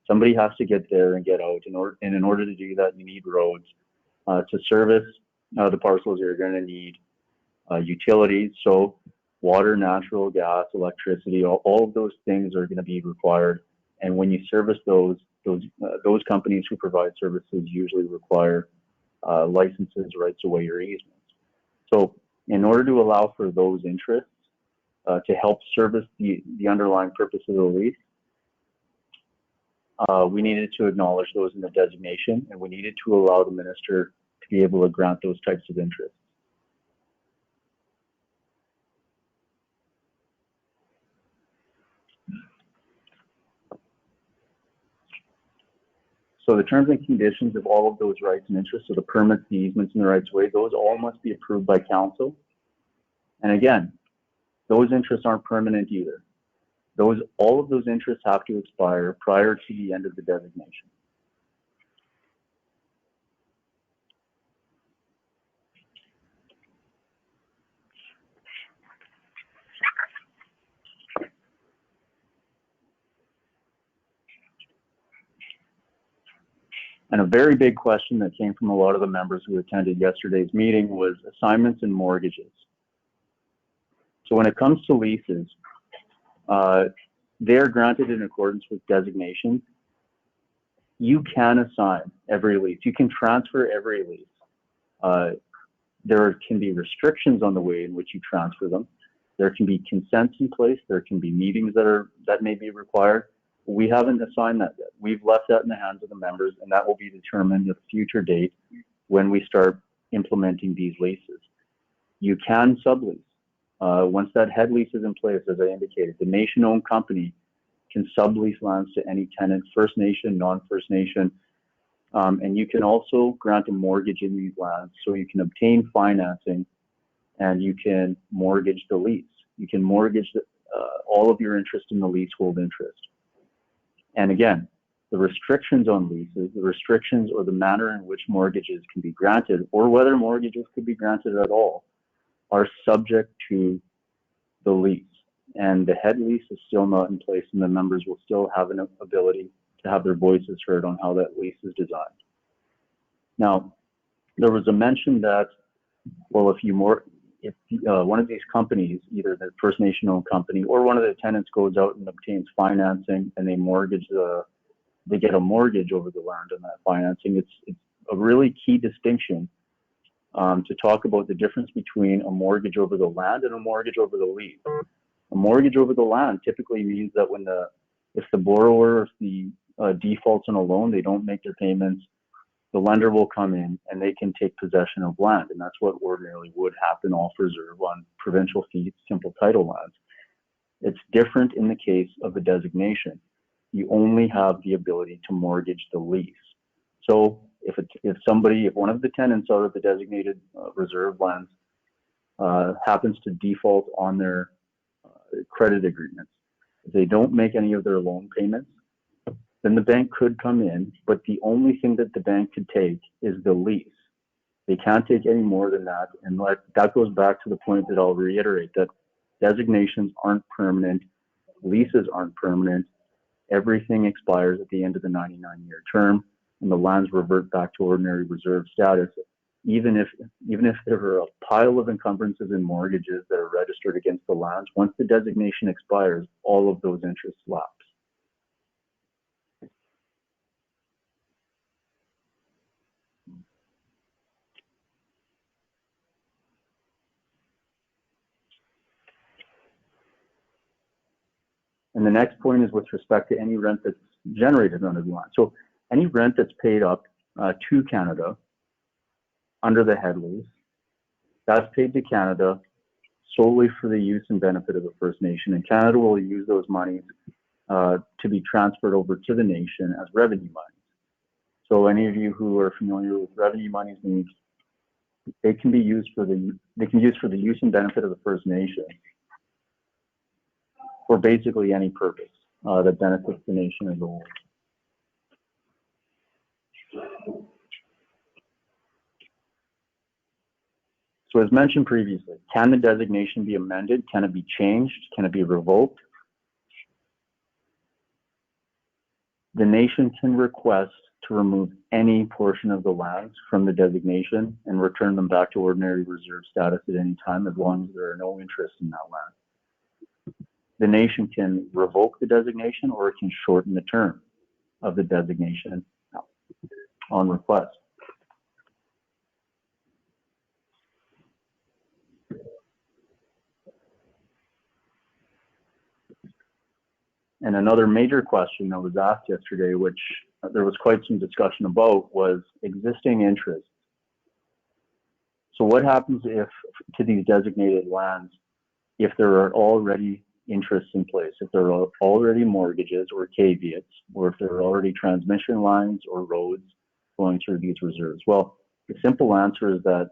Somebody has to get there and get out. And in order to do that, you need roads. To service the parcels, you're going to need utilities. So water, natural gas, electricity, all of those things are going to be required. And when you service those companies who provide services usually require licenses, rights-of-way, or easements. So in order to allow for those interests to help service the underlying purpose of the lease, we needed to acknowledge those in the designation, and we needed to allow the minister to be able to grant those types of interests. So the terms and conditions of all of those rights and interests, so the permits, the easements, and the rights-of-way, those all must be approved by council. And again, those interests aren't permanent either. All of those interests have to expire prior to the end of the designation. And a very big question that came from a lot of the members who attended yesterday's meeting was assignments and mortgages. So when it comes to leases, they're granted in accordance with designation. You can assign every lease. You can transfer every lease. There can be restrictions on the way in which you transfer them. There can be consents in place. There can be meetings that may be required. We haven't assigned that yet. We've left that in the hands of the members, and that will be determined at a future date when we start implementing these leases. You can sublease. Once that head lease is in place, as I indicated, the nation-owned company can sublease lands to any tenant, First Nation, non-First Nation, and you can also grant a mortgage in these lands, so you can obtain financing and you can mortgage the lease. You can mortgage all of your interest in the leasehold interest. And again, the restrictions on leases, the restrictions or the manner in which mortgages can be granted, or whether mortgages could be granted at all, are subject to the lease. And the head lease is still not in place, and the members will still have an ability to have their voices heard on how that lease is designed. Now, there was a mention that, well, if one of these companies, either the First Nation owned company or one of the tenants goes out and obtains financing and they get a mortgage over the land on that financing, it's a really key distinction to talk about the difference between a mortgage over the land and a mortgage over the lease. A mortgage over the land typically means that if the borrower, defaults on a loan, they don't make their payments, the lender will come in and they can take possession of land. And that's what ordinarily would happen off reserve on provincial fee simple title lands. It's different in the case of the designation. You only have the ability to mortgage the lease. So if one of the tenants out of the designated reserve lands happens to default on their credit agreements, if they don't make any of their loan payments, then the bank could come in, but the only thing that the bank could take is the lease. They can't take any more than that, and that goes back to the point that I'll reiterate, that designations aren't permanent, leases aren't permanent, everything expires at the end of the 99-year term, and the lands revert back to ordinary reserve status, even if there are a pile of encumbrances and mortgages that are registered against the lands. Once the designation expires, all of those interests lapse. And the next point is with respect to any rent that's generated under the land. So any rent that's paid up to Canada under the head lease, that's paid to Canada solely for the use and benefit of the First Nation. And Canada will use those monies to be transferred over to the nation as revenue monies. So any of you who are familiar with revenue monies, they can use for the use and benefit of the First Nation for basically any purpose that benefits the nation as a whole. So as mentioned previously, can the designation be amended? Can it be changed? Can it be revoked? The nation can request to remove any portion of the lands from the designation and return them back to ordinary reserve status at any time, as long as there are no interests in that land. The nation can revoke the designation, or it can shorten the term of the designation on request. And another major question that was asked yesterday, which there was quite some discussion about, was existing interests. So what happens if to these designated lands if there are already interests in place, if there are already mortgages or caveats, or if there are already transmission lines or roads going through these reserves? Well, the simple answer is that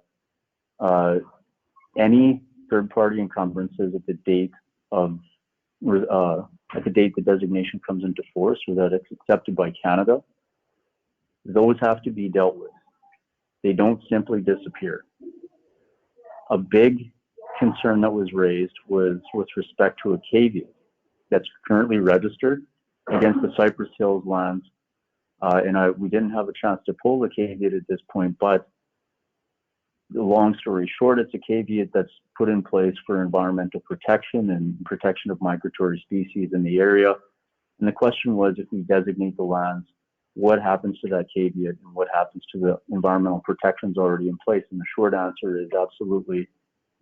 any third-party encumbrances at the date the designation comes into force, or that it's accepted by Canada, those have to be dealt with. They don't simply disappear. A big concern that was raised was with respect to a caveat that's currently registered against the Cypress Hills lands, and we didn't have a chance to pull the caveat at this point, but the long story short, it's a caveat that's put in place for environmental protection and protection of migratory species in the area. And the question was, if we designate the lands, what happens to that caveat and what happens to the environmental protections already in place? And the short answer is absolutely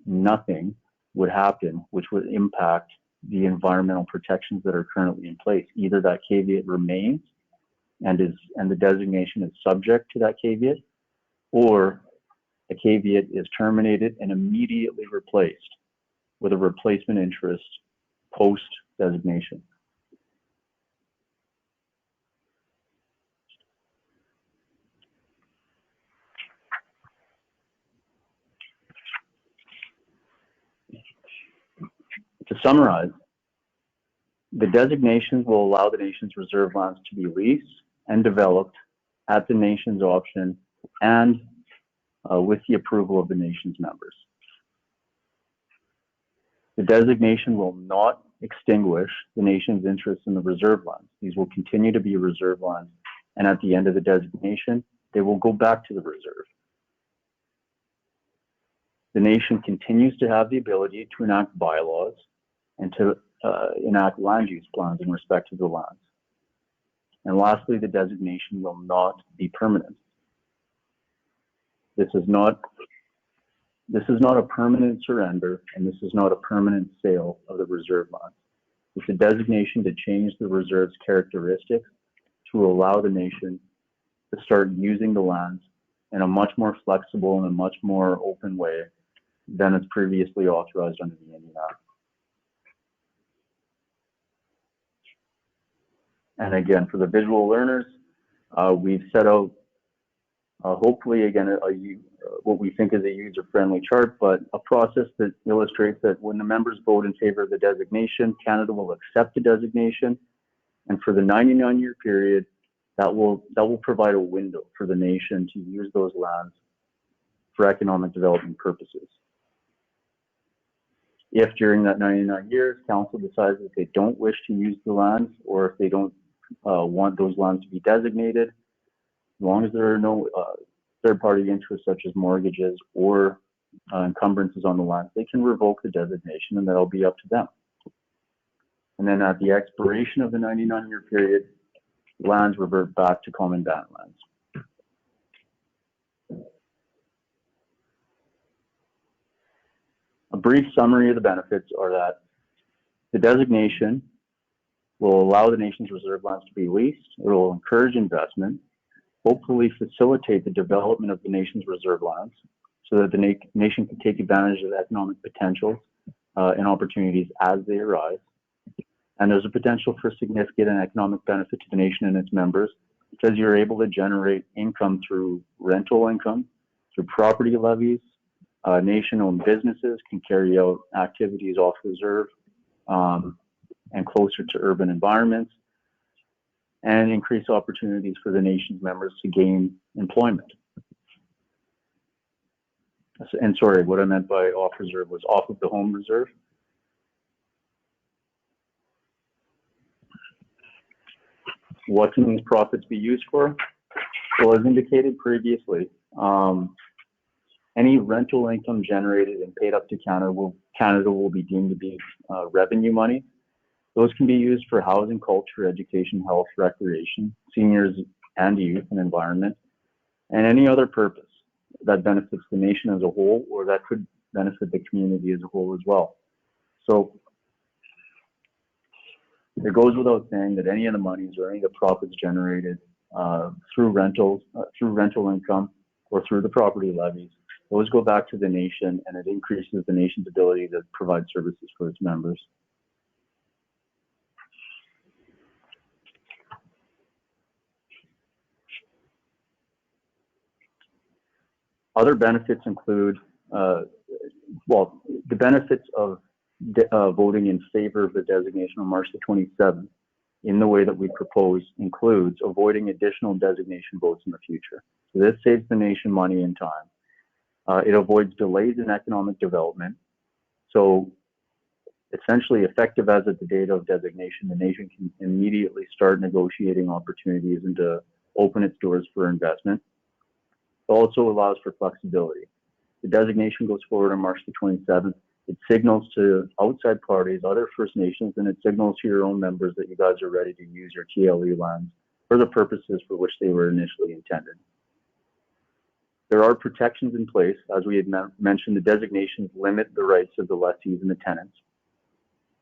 nothing would happen which would impact the environmental protections that are currently in place. Either that caveat remains and the designation is subject to that caveat, or a caveat is terminated and immediately replaced with a replacement interest post designation. To summarize, the designations will allow the nation's reserve lands to be leased and developed at the nation's option and with the approval of the nation's members. The designation will not extinguish the nation's interest in the reserve lands. These will continue to be reserve lands, and at the end of the designation, they will go back to the reserve. The nation continues to have the ability to enact bylaws and to enact land use plans in respect to the lands. And lastly, the designation will not be permanent. This is not a permanent surrender, and this is not a permanent sale of the reserve lands. It's a designation to change the reserve's characteristics to allow the nation to start using the lands in a much more flexible and a much more open way than is previously authorized under the Indian Act. And again, for the visual learners, we've set out Hopefully, again, what we think is a user-friendly chart, but a process that illustrates that when the members vote in favor of the designation, Canada will accept the designation, and for the 99-year period, that will provide a window for the nation to use those lands for economic development purposes. If during that 99 years, Council decides that they don't wish to use the lands, or if they don't want those lands to be designated, as long as there are no third-party interests such as mortgages or encumbrances on the land, they can revoke the designation, and that'll be up to them. And then at the expiration of the 99-year period, lands revert back to common ban lands. A brief summary of the benefits are that the designation will allow the nation's reserve lands to be leased. It will encourage investment, hopefully facilitate the development of the nation's reserve lands so that the nation can take advantage of the economic potentials and opportunities as they arise. And there's a potential for significant and economic benefit to the nation and its members because you're able to generate income through rental income, through property levies. Nation-owned businesses can carry out activities off reserve and closer to urban environments, and increase opportunities for the nation's members to gain employment. And sorry, what I meant by off reserve was off of the home reserve. What can these profits be used for? Well, as indicated previously, any rental income generated and paid up to Canada will be deemed to be revenue money. Those can be used for housing, culture, education, health, recreation, seniors and youth and environment, and any other purpose that benefits the nation as a whole or that could benefit the community as a whole as well. So it goes without saying that any of the monies or any of the profits generated through rental income or through the property levies, those go back to the nation, and it increases the nation's ability to provide services for its members. Other benefits include, well, the benefits of voting in favor of the designation on March the 27th in the way that we propose includes avoiding additional designation votes in the future. So this saves the nation money and time. It avoids delays in economic development. So essentially effective as of the date of designation, the nation can immediately start negotiating opportunities and to open its doors for investment. It also allows for flexibility. The designation goes forward on March the 27th. It signals to outside parties, other First Nations, and it signals to your own members that you guys are ready to use your TLE lands for the purposes for which they were initially intended. There are protections in place. As we had mentioned, the designations limit the rights of the lessees and the tenants.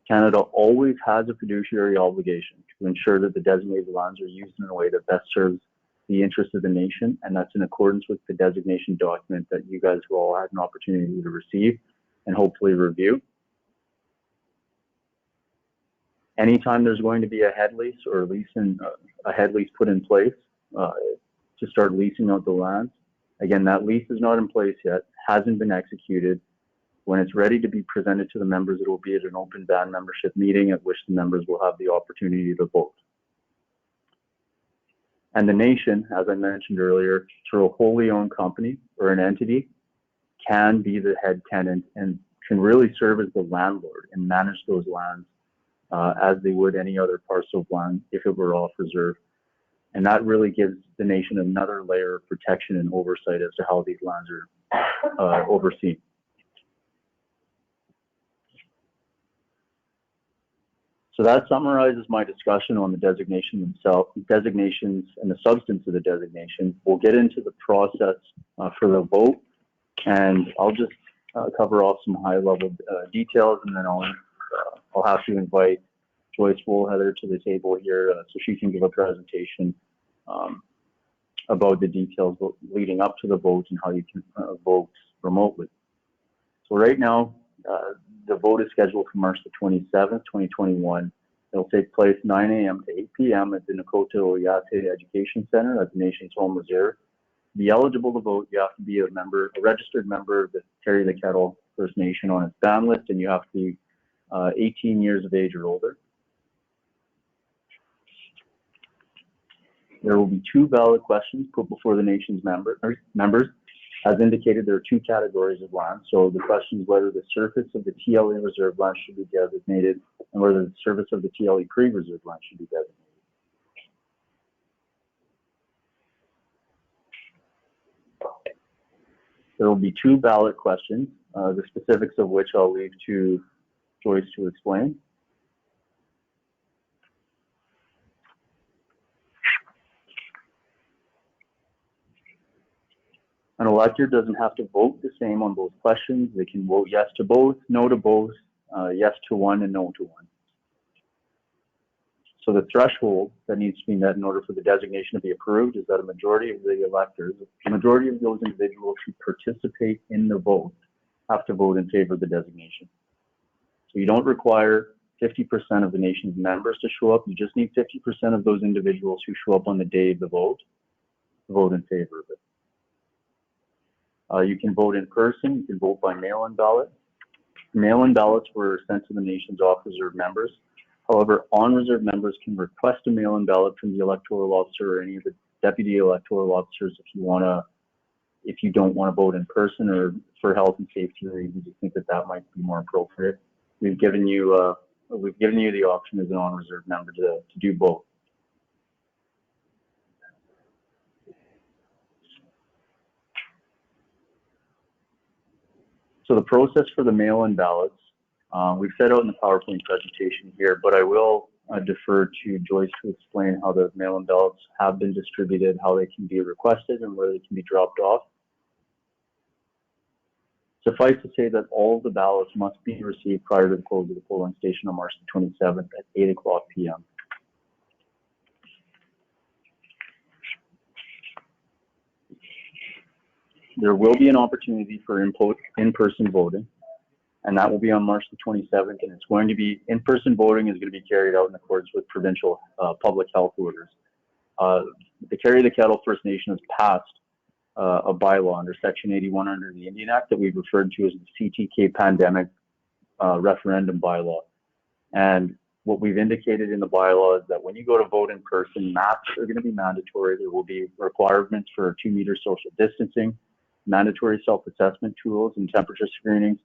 Canada always has a fiduciary obligation to ensure that the designated lands are used in a way that best serves the interests of the nation, and that's in accordance with the designation document that you guys have all had an opportunity to receive and hopefully review. Anytime there's going to be a head lease or a head lease put in place to start leasing out the lands, again, that lease is not in place yet, hasn't been executed. When it's ready to be presented to the members, it will be at an open band membership meeting at which the members will have the opportunity to vote. And the nation, as I mentioned earlier, through a wholly owned company or an entity, can be the head tenant and can really serve as the landlord and manage those lands as they would any other parcel of land if it were off reserve. And that really gives the nation another layer of protection and oversight as to how these lands are overseen. So that summarizes my discussion on the designation themselves, designations and the substance of the designation. We'll get into the process for the vote, and I'll just cover off some high-level details, and then I'll have to invite Joyce Woolheather to the table here so she can give a presentation about the details leading up to the vote and how you can vote remotely. So right now, the vote is scheduled for March the 27th, 2021. It'll take place 9 a.m. to 8 p.m. at the Nakota Oyate Education Center at the nation's home reserve. be eligible to vote, you have to be a registered member of the Carry the Kettle First Nation on its ban list, and you have to be 18 years of age or older. There will be 2 ballot questions put before the nation's members. As indicated, there are 2 categories of land. So the question is whether the surface of the TLE reserve land should be designated and whether the surface of the TLE pre-reserve land should be designated. There will be 2 ballot questions, the specifics of which I'll leave to Joyce to explain. An elector doesn't have to vote the same on both questions. They can vote yes to both, no to both, yes to one, and no to one. So the threshold that needs to be met in order for the designation to be approved is that a majority of the electors, a majority of those individuals who participate in the vote have to vote in favor of the designation. So you don't require 50% of the nation's members to show up. You just need 50% of those individuals who show up on the day of the vote to vote in favor of it. You can vote in person. You can vote by mail-in ballot. Mail-in ballots were sent to the nation's off-reserve members. However, on-reserve members can request a mail-in ballot from the electoral officer or any of the deputy electoral officers if you don't want to vote in person or for health and safety reasons. You think that might be more appropriate. We've given you the option as an on-reserve member to do both. So the process for the mail-in ballots, we've set out in the PowerPoint presentation here, but I will defer to Joyce to explain how the mail-in ballots have been distributed, how they can be requested, and where they can be dropped off. Suffice to say that all of the ballots must be received prior to the close of the polling station on March the 27th at 8:00 p.m. There will be an opportunity for in-person voting, and that will be on March the 27th, and it's going to be, in-person voting is going to be carried out in accordance with provincial public health orders. The Carry the Kettle First Nation has passed a bylaw under Section 81 under the Indian Act that we've referred to as the CTK Pandemic Referendum Bylaw. And what we've indicated in the bylaw is that when you go to vote in person, masks are going to be mandatory. There will be requirements for 2-meter social distancing, mandatory self-assessment tools and temperature screenings,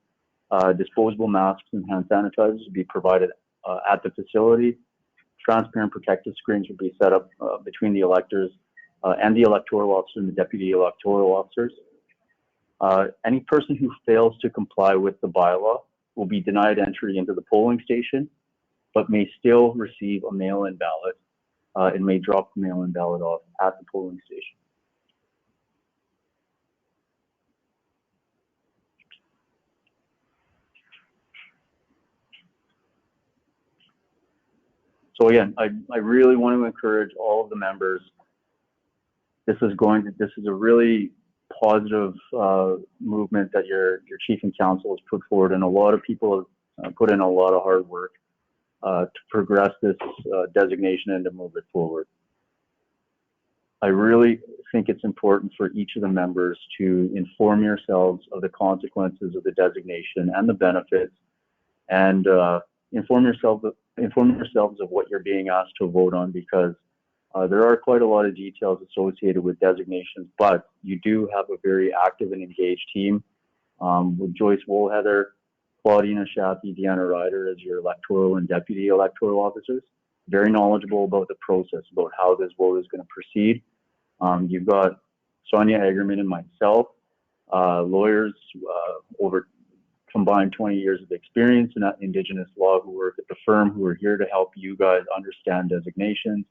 disposable masks and hand sanitizers will be provided at the facility. Transparent protective screens will be set up between the electors and the electoral officer and the deputy electoral officers. Any person who fails to comply with the bylaw will be denied entry into the polling station, but may still receive a mail-in ballot and may drop the mail-in ballot off at the polling station. So again, I really want to encourage all of the members. This is a really positive movement that your chief and council has put forward, and a lot of people have put in a lot of hard work to progress this designation and to move it forward. I really think it's important for each of the members to inform yourselves of the consequences of the designation and the benefits, and inform yourselves of what you're being asked to vote on, because there are quite a lot of details associated with designations, but you do have a very active and engaged team with Joyce Woolheather, Claudina Shafi, Deanna Ryder as your electoral and deputy electoral officers. Very knowledgeable about the process, about how this vote is going to proceed. You've got Sonia Eggerman and myself, lawyers over combined 20 years of experience in Indigenous law who work at the firm, who are here to help you guys understand designations.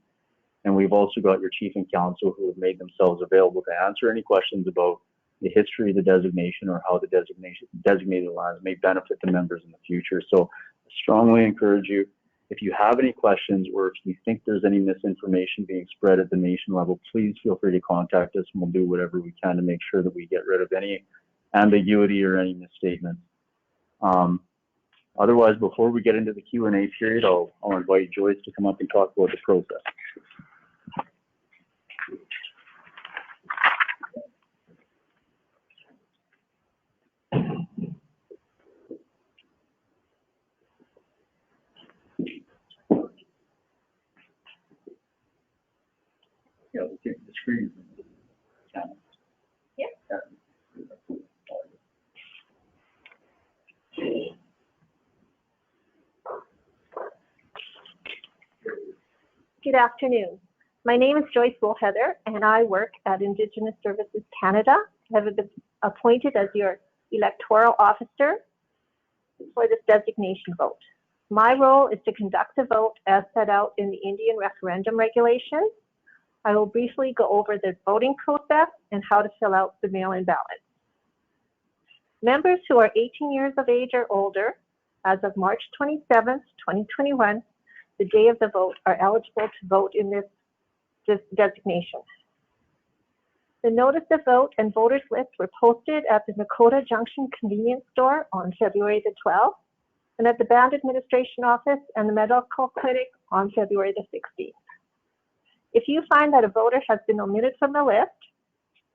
And we've also got your chief and council who have made themselves available to answer any questions about the history of the designation or how the designated lands may benefit the members in the future. So I strongly encourage you, if you have any questions or if you think there's any misinformation being spread at the nation level, please feel free to contact us and we'll do whatever we can to make sure that we get rid of any ambiguity or any misstatements. Otherwise, before we get into the Q&A period, I'll invite Joyce to come up and talk about the process. Yeah, the screen. Yeah. Good afternoon. My name is Joyce Woolheather, and I work at Indigenous Services Canada. I have been appointed as your electoral officer for this designation vote. My role is to conduct the vote as set out in the Indian referendum regulations. I will briefly go over the voting process and how to fill out the mail-in ballot. Members who are 18 years of age or older, as of March 27th, 2021, the day of the vote, are eligible to vote in this designation. The notice of vote and voters list were posted at the Nakota Junction convenience store on February the 12th, and at the Band Administration Office and the Medical Clinic on February the 16th. If you find that a voter has been omitted from the list,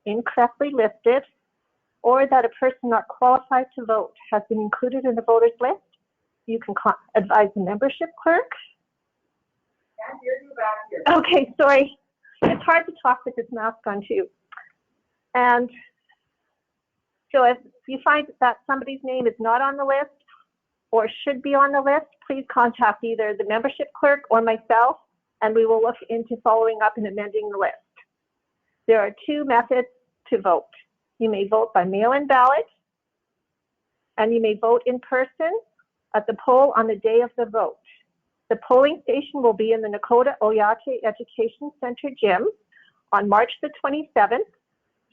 incorrectly listed, or that a person not qualified to vote has been included in the voters list, you can advise the membership clerk. Okay, sorry. It's hard to talk with this mask on too. And so if you find that somebody's name is not on the list or should be on the list, please contact either the membership clerk or myself, and we will look into following up and amending the list. There are two methods to vote. You may vote by mail-in ballot, and you may vote in person at the poll on the day of the vote. The polling station will be in the Nakota Oyate Education Center gym on March the 27th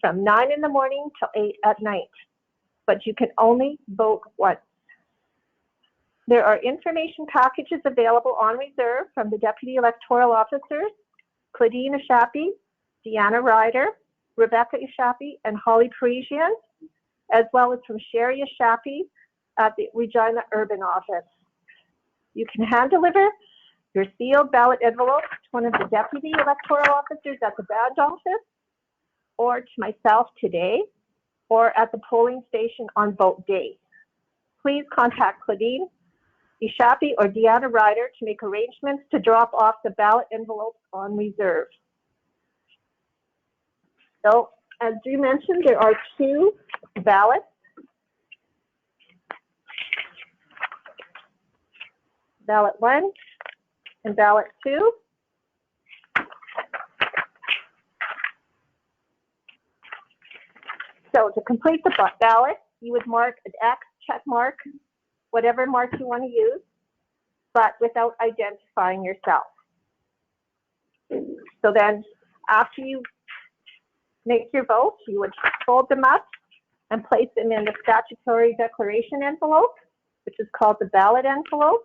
from 9 in the morning till 8 at night, but you can only vote once. There are information packages available on reserve from the Deputy Electoral Officers, Claudine Ishapi, Deanna Ryder, Rebecca Ishapi, and Holly Parisian, as well as from Sherry Ishapi at the Regina Urban Office. You can hand deliver your sealed ballot envelope to one of the Deputy Electoral Officers at the Band Office, or to myself today, or at the polling station on vote day. Please contact Claudine Ishapi or Deanna Ryder to make arrangements to drop off the ballot envelopes on reserve. So, as Drew mentioned, there are two ballots. Ballot 1 and ballot 2. So to complete the ballot, you would mark an X, check mark, whatever mark you want to use, but without identifying yourself. So then after you make your vote, you would fold them up and place them in the statutory declaration envelope, which is called the ballot envelope.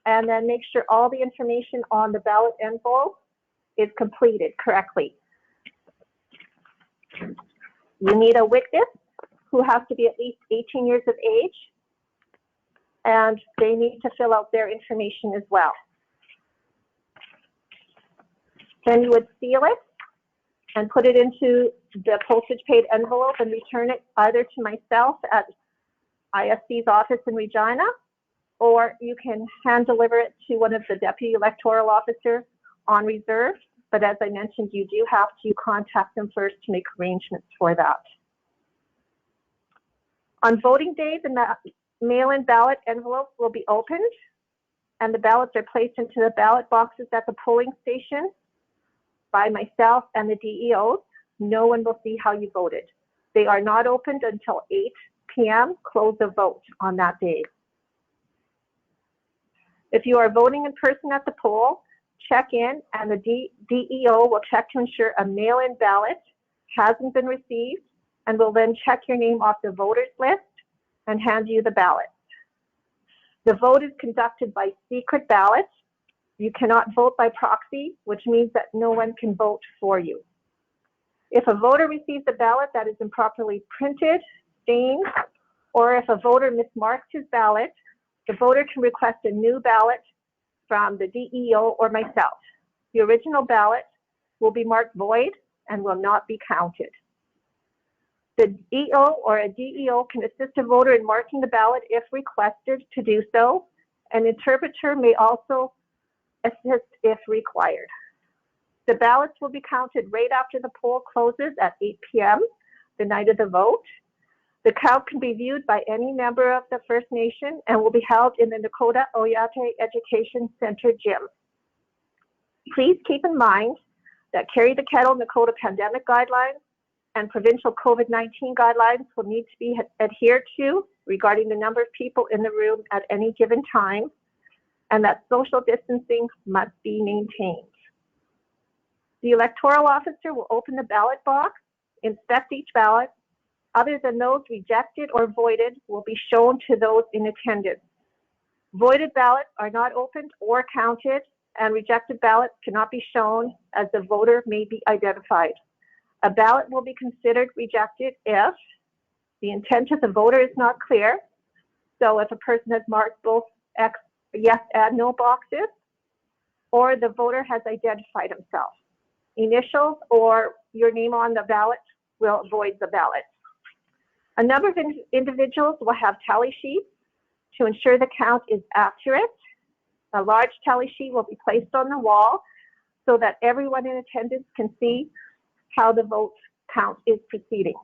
And then make sure all the information on the ballot envelope is completed correctly. You need a witness who has to be at least 18 years of age, and they need to fill out their information as well. Then you would seal it and put it into the postage paid envelope and return it either to myself at ISC's office in Regina, or you can hand deliver it to one of the Deputy Electoral Officers on reserve. But as I mentioned, you do have to contact them first to make arrangements for that. On voting day, the mail-in ballot envelopes will be opened and the ballots are placed into the ballot boxes at the polling station by myself and the DEOs. No one will see how you voted. They are not opened until 8 p.m., close of vote on that day. If you are voting in person at the poll, check in and the DEO will check to ensure a mail-in ballot hasn't been received and will then check your name off the voters list and hand you the ballot. The vote is conducted by secret ballot. You cannot vote by proxy, which means that no one can vote for you. If a voter receives a ballot that is improperly printed, stained, or if a voter mismarks his ballot, the voter can request a new ballot from the DEO or myself. The original ballot will be marked void and will not be counted. The DEO or a DEO can assist a voter in marking the ballot if requested to do so. An interpreter may also assist if required. The ballots will be counted right after the poll closes at 8 p.m. the night of the vote. The count can be viewed by any member of the First Nation and will be held in the Nakota Oyate Education Center gym. Please keep in mind that Carry the Kettle Nakota pandemic guidelines and provincial COVID-19 guidelines will need to be adhered to regarding the number of people in the room at any given time, and that social distancing must be maintained. The electoral officer will open the ballot box, inspect each ballot. Other than those rejected or voided will be shown to those in attendance. Voided ballots are not opened or counted, and rejected ballots cannot be shown as the voter may be identified. A ballot will be considered rejected if the intent of the voter is not clear. So if a person has marked both X, yes and no boxes, or the voter has identified himself. Initials or your name on the ballot will void the ballot. A number of individuals will have tally sheets to ensure the count is accurate. A large tally sheet will be placed on the wall so that everyone in attendance can see how the vote count is proceeding.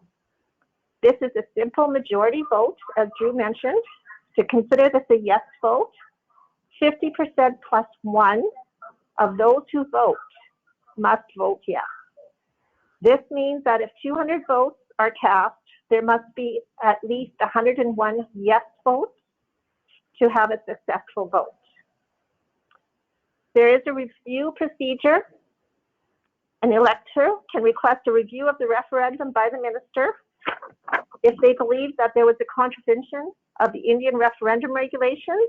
This is a simple majority vote, as Drew mentioned. To consider this a yes vote, 50% plus one of those who vote must vote yes. This means that if 200 votes are cast, there must be at least 101 yes votes to have a successful vote. There is a review procedure. An elector can request a review of the referendum by the minister if they believe that there was a contravention of the Indian referendum regulations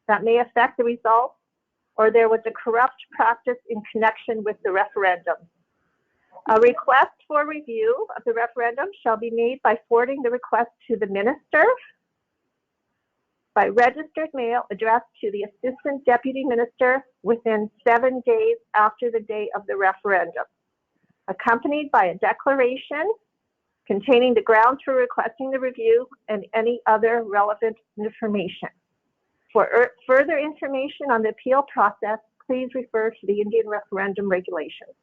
that may affect the results, or there was a corrupt practice in connection with the referendum. A request for review of the referendum shall be made by forwarding the request to the minister by registered mail addressed to the Assistant Deputy Minister within 7 days after the day of the referendum, accompanied by a declaration containing the grounds for requesting the review and any other relevant information. For further information on the appeal process, please refer to the Indian referendum regulations.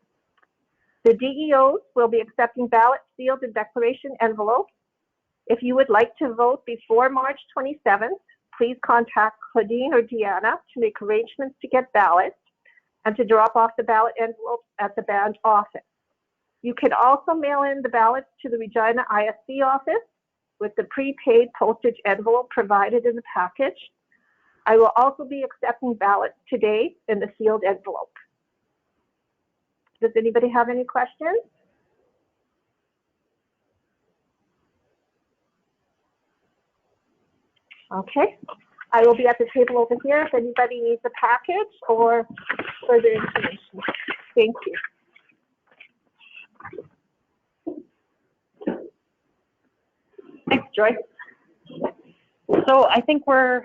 The DEOs will be accepting ballots, sealed, and declaration envelopes. If you would like to vote before March 27th, please contact Claudine or Deanna to make arrangements to get ballots and to drop off the ballot envelopes at the band office. You can also mail in the ballots to the Regina ISC office with the prepaid postage envelope provided in the package. I will also be accepting ballots today in the sealed envelope. Does anybody have any questions? Okay, I will be at the table over here if anybody needs a package or further information. Thank you. Thanks, Joyce. So I think we're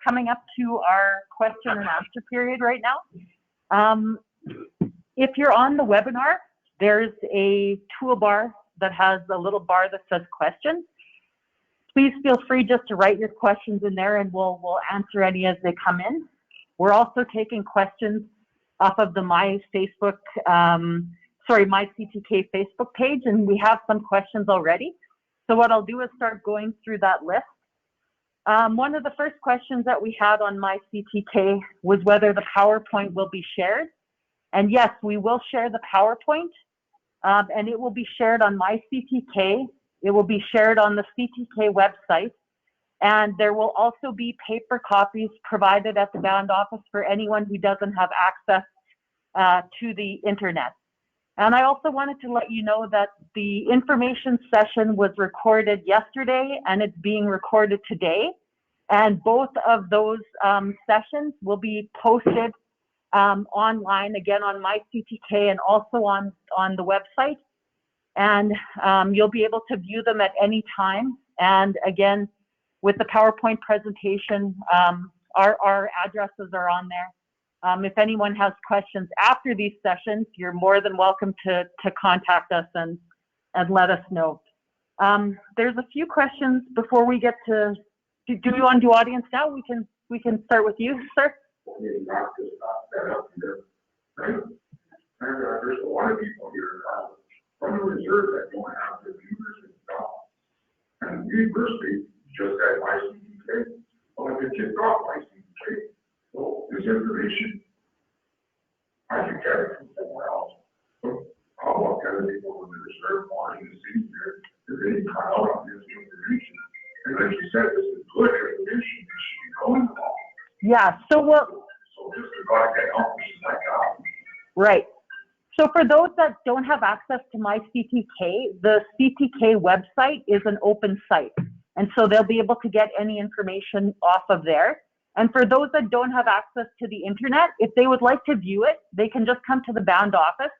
coming up to our question and answer period right now. If you're on the webinar, there's a toolbar that has a little bar that says questions. Please feel free just to write your questions in there and we'll answer any as they come in. We're also taking questions off of the My CTK Facebook page, and we have some questions already. So what I'll do is start going through that list. One of the first questions that we had on My CTK was whether the PowerPoint will be shared. And yes, we will share the PowerPoint, and it will be shared on My CTK. It will be shared on the CTK website, and there will also be paper copies provided at the band office for anyone who doesn't have access to the internet. And I also wanted to let you know that the information session was recorded yesterday and it's being recorded today. And both of those sessions will be posted online, again on My CTK and also on the website. And you'll be able to view them at any time. And again, with the PowerPoint presentation, our addresses are on there. If anyone has questions after these sessions, you're more than welcome to contact us and let us know. There's a few questions before we get to, do you want to do audience now? We can start with you, sir. care somewhere else. I'll look at it when they're served on in the city here, if they cut out on this information. And like you said, this is good information, it should be going along. Yeah, so what? So just to go get help, like that. Right. So for those that don't have access to my CTK, the CTK website is an open site. And so they'll be able to get any information off of there. And for those that don't have access to the internet, if they would like to view it, they can just come to the bound office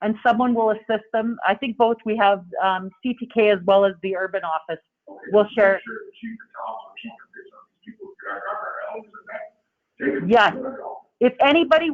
and someone will assist them. I think both we have CTK as well as the urban office. Okay, will share. Sure, Chief and Council, Chief and people drag on our elms and that. Yeah. If anybody,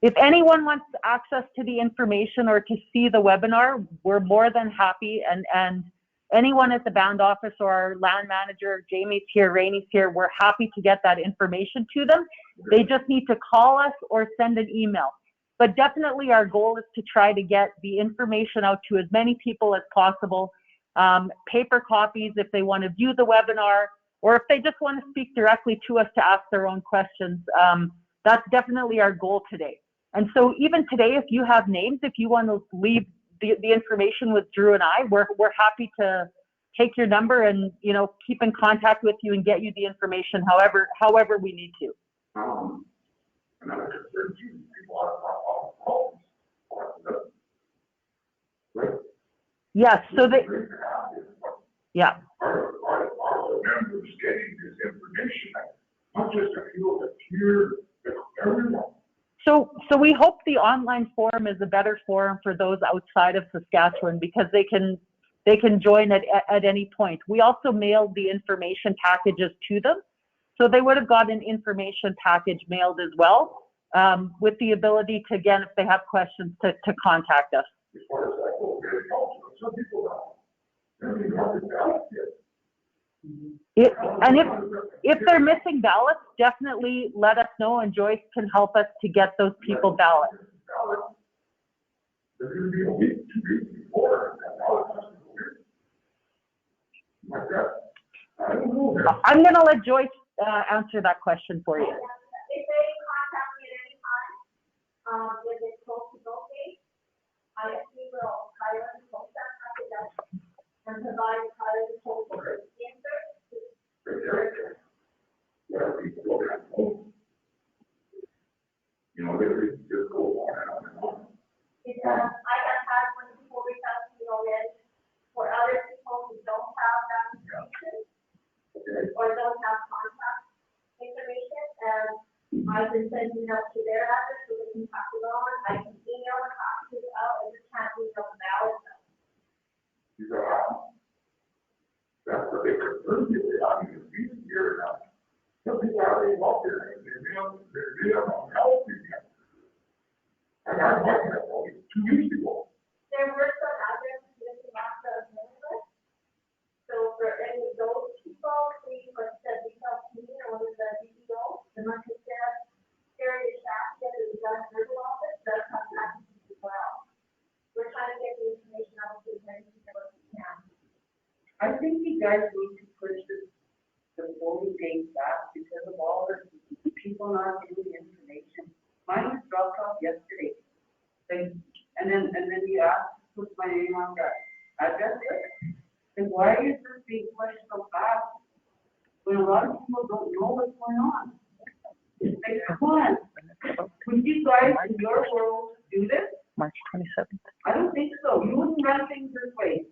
if anyone wants access to the information or to see the webinar, we're more than happy. And anyone at the bound office or our land manager, Jamie's here, Rainey's here, we're happy to get that information to them. They just need to call us or send an email. But definitely our goal is to try to get the information out to as many people as possible. Paper copies if they want to view the webinar, or if they just want to speak directly to us to ask their own questions. That's definitely our goal today. And so even today, if you have names, if you want to leave the information with Drew and I, we're happy to take your number and, you know, keep in contact with you and get you the information however we need to. Yes, so they, yeah. Our members getting this information, not just a few of it here, but everyone. So we hope the online forum is a better forum for those outside of Saskatchewan because they can join at any point. We also mailed the information packages to them, so they would have got an information package mailed as well, with the ability to, again, if they have questions, to contact us. As far as that goes, some people don't. And if they're missing ballots, definitely let us know, and Joyce can help us to get those people ballots. I'm going to let Joyce answer that question for you. If they contact me at any time, when they close the vote date, I will hire the post that and provide prior to post answer. You know, they just go on and on. Because I have had when people reach out to me already for other people who don't have that information or don't have contact information, and I can send emails to their address so they can pass it on. I can email the packages out and just can't email the ballots out. That's what they prefer to do. I mean, it's easy here now. Some people are already out there and they're helping them. And I'm talking about 2 weeks ago. There were some addresses missing off the mailing list. So for any of those people, please, like I said, reach out to me or with the DPO, the monthly staff, Carrie Shaskin, who's done the urban office, does have packages as well. We're trying to get the information out to as many people as we can. I think you guys need to push the voting date back because of all the people not getting information. Mine was dropped off yesterday. And then you asked to put my name on the address list. And why is this being pushed so fast when a lot of people don't know what's going on? Like, come on. Would you guys in your world do this? March 27th. I don't think so. You wouldn't run things this way.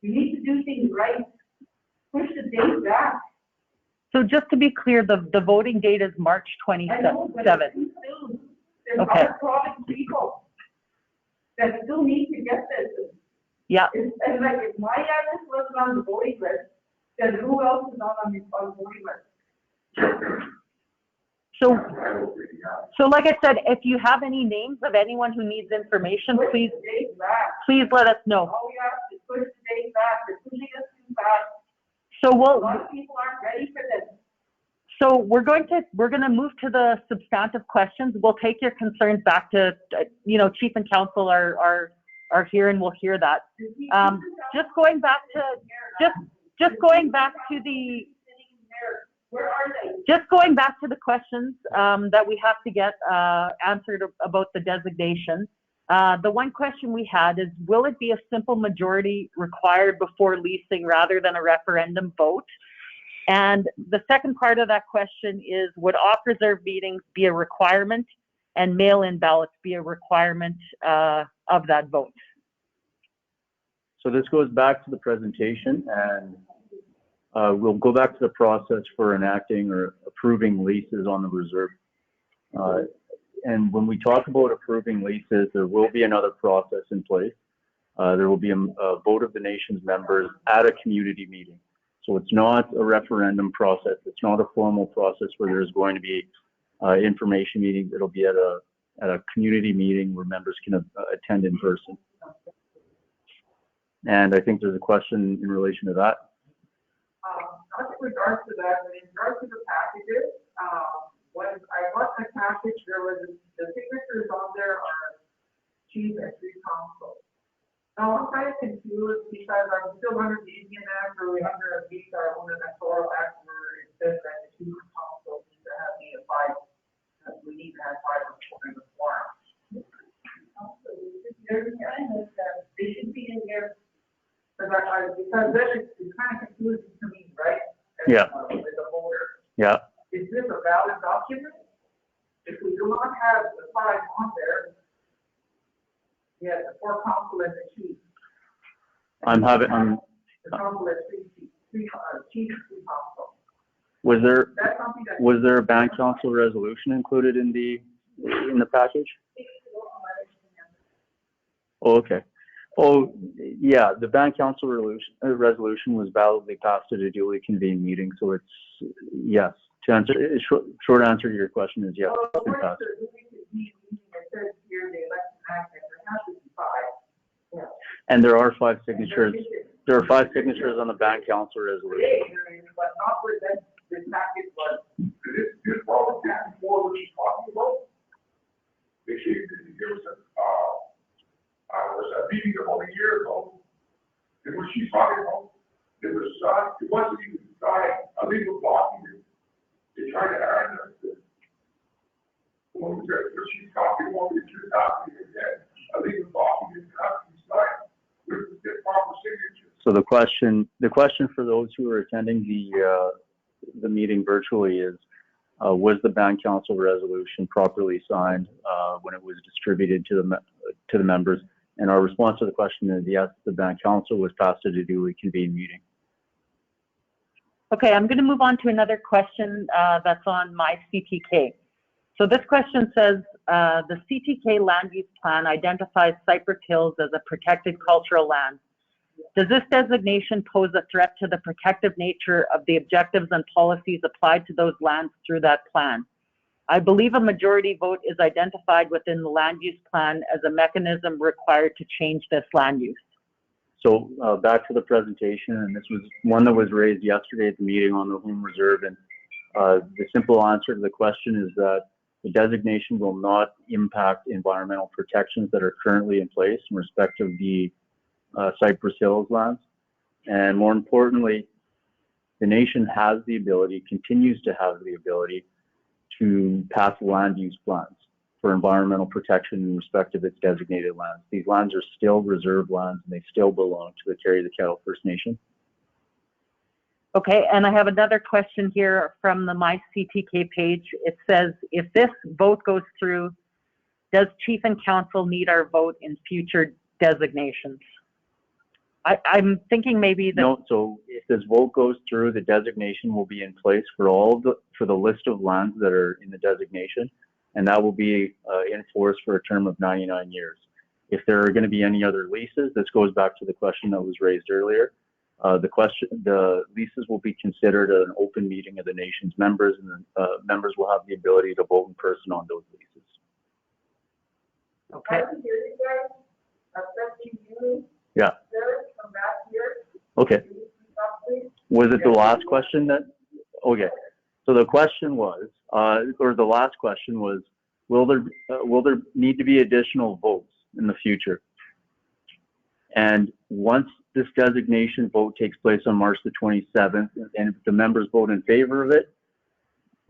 You need to do things right. Push the date back. So just to be clear, the voting date is March 27th. I know, but it's too soon. There's Okay. other province people that still need to get this. Yeah. And like, if my address wasn't on the voting list, then who else is not on the voting list? So like I said, if you have any names of anyone who needs information, please let us know. All we have to push the date back. They're pushing us too fast. So A we'll. lot of people aren't ready for this. So we're going to move to the substantive questions. We'll take your concerns back to, Chief and Council are here and we'll hear that. Just going back to the. Where are they? just going back to the questions that we have to get answered about the designation. The one question we had is, will it be a simple majority required before leasing rather than a referendum vote? And the second part of that question is, would off-reserve meetings be a requirement and mail-in ballots be a requirement of that vote? So this goes back to the presentation, and we'll go back to the process for enacting or approving leases on the reserve. And when we talk about approving leases, there will be another process in place. There will be a vote of the nation's members at a community meeting. So it's not a referendum process. It's not a formal process where there's going to be information meetings. It'll be at a community meeting where members can attend in person. And I think there's a question in relation to that. Not in regards to that, but in regards to the packages, when I got the package, there was the signatures on there are Chief and Council. Now I'm kind of confused because I'm still under the Indian Act, or we're under a visa or under the Electoral Act where it says that the Chief and Council needs to have we need to have 5 in the form. They should be in there. Because then it's kind of confusing to me, right? Yeah. With the voter. Yeah. Is this a valid document? If we do not have the 5 on there, yeah, the 4 council and the chief. The council and chief council. Was there a bank council resolution included in the package? Oh, okay. Oh, yeah, the bank council resolution was validly passed at a duly convened meeting, so it's yes. To answer, short answer to your question is yes. It's been passed. And there are 5 signatures. There are 5 signatures on the bank council resolution. But not where this package was. This problem happened before what she's talking about. They there was a meeting about a year ago, and what she's talking about, it wasn't even a legal document. They tried to add this. What she's talking about is just document again. A legal document has to be signed with the proper signature. So the question for those who are attending the meeting virtually is, was the bank council resolution properly signed when it was distributed to the members? And our response to the question is yes, the bank council was passed at a duly convened meeting. Okay, I'm going to move on to another question that's on my CTK. So this question says, the CTK land use plan identifies Cypress Hills as a protected cultural land. Does this designation pose a threat to the protective nature of the objectives and policies applied to those lands through that plan? I believe a majority vote is identified within the land use plan as a mechanism required to change this land use. So back to the presentation, and this was one that was raised yesterday at the meeting on the home reserve, and the simple answer to the question is that the designation will not impact environmental protections that are currently in place in respect of the Cypress Hills lands. And more importantly, the nation has the ability, continues to have the ability, to pass land use plans for environmental protection in respect of its designated lands. These lands are still reserve lands and they still belong to the Carry the Cattle First Nation. Okay, and I have another question here from the My CTK page. It says, if this vote goes through, does Chief and Council need our vote in future designations? I'm thinking maybe that... No, so if this vote goes through, the designation will be in place for the list of lands that are in the designation, and that will be in force for a term of 99 years. If there are going to be any other leases, this goes back to the question that was raised earlier. The leases will be considered an open meeting of the nation's members, and members will have the ability to vote in person on those leases. Okay. Yeah. Okay. Was it the last question that? Okay. So the question was, or the last question was, will there need to be additional votes in the future? And once this designation vote takes place on March the 27th, and if the members vote in favor of it,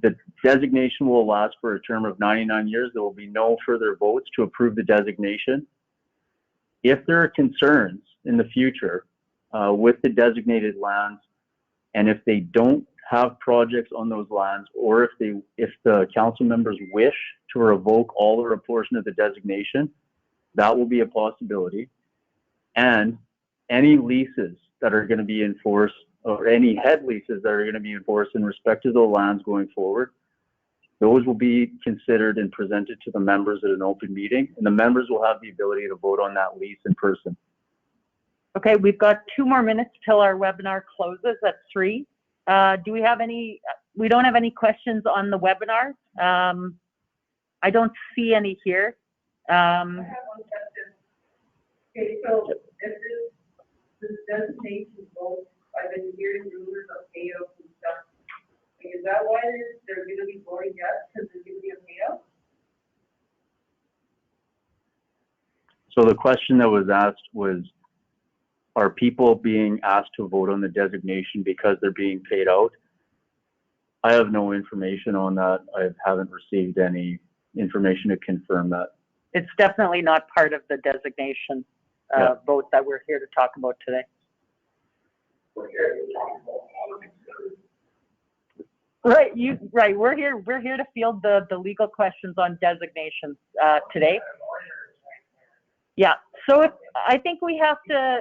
The designation will last for a term of 99 years. There will be no further votes to approve the designation. If there are concerns in the future with the designated lands, and if they don't have projects on those lands, or if the council members wish to revoke all or a portion of the designation, that will be a possibility. And any leases that are going to be enforced, or any head leases that are going to be enforced in respect to the lands going forward, those will be considered and presented to the members at an open meeting, and the members will have the ability to vote on that lease in person. Okay, we've got 2 more minutes till our webinar closes at 3. Do we have any? We don't have any questions on the webinar. I don't see any here. I have one question. Okay, so this designation vote, I've been hearing rumors of payouts and stuff. Is that why they're going to be voting yes, because there's going to be a payout? So the question that was asked was, are people being asked to vote on the designation because they're being paid out? I have no information on that. I haven't received any information to confirm that. It's definitely not part of the designation vote that we're here to talk about today. Right, we're here to field the legal questions on designations today. Yeah, so I think we have to.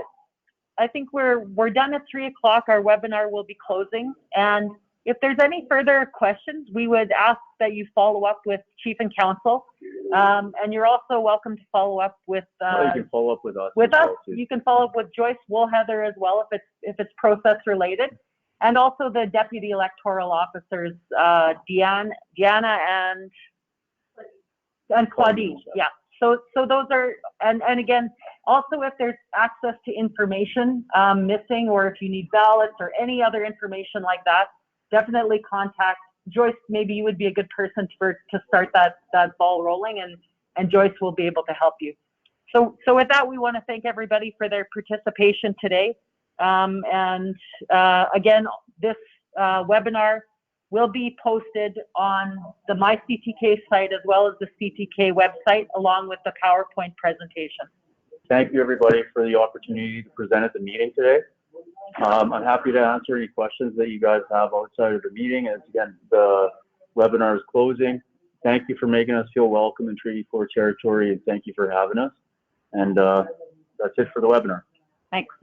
I think we're done at 3 o'clock. Our webinar will be closing, and if there's any further questions, we would ask that you follow up with Chief and Council, and you're also welcome to follow up with. You can follow up with us. With us, you can follow up with Joyce Woolheather as well if it's process related, and also the deputy electoral officers, Deanna and Claudine. Yeah. So those are, and again, also if there's access to information missing, or if you need ballots or any other information like that, definitely contact Joyce. Maybe you would be a good person to start that ball rolling, and Joyce will be able to help you. So with that, we want to thank everybody for their participation today. And again, this webinar will be posted on the My CTK site as well as the CTK website, along with the PowerPoint presentation. Thank you, everybody, for the opportunity to present at the meeting today. I'm happy to answer any questions that you guys have outside of the meeting. And again, the webinar is closing. Thank you for making us feel welcome in Treaty 4 territory, and thank you for having us. And that's it for the webinar. Thanks.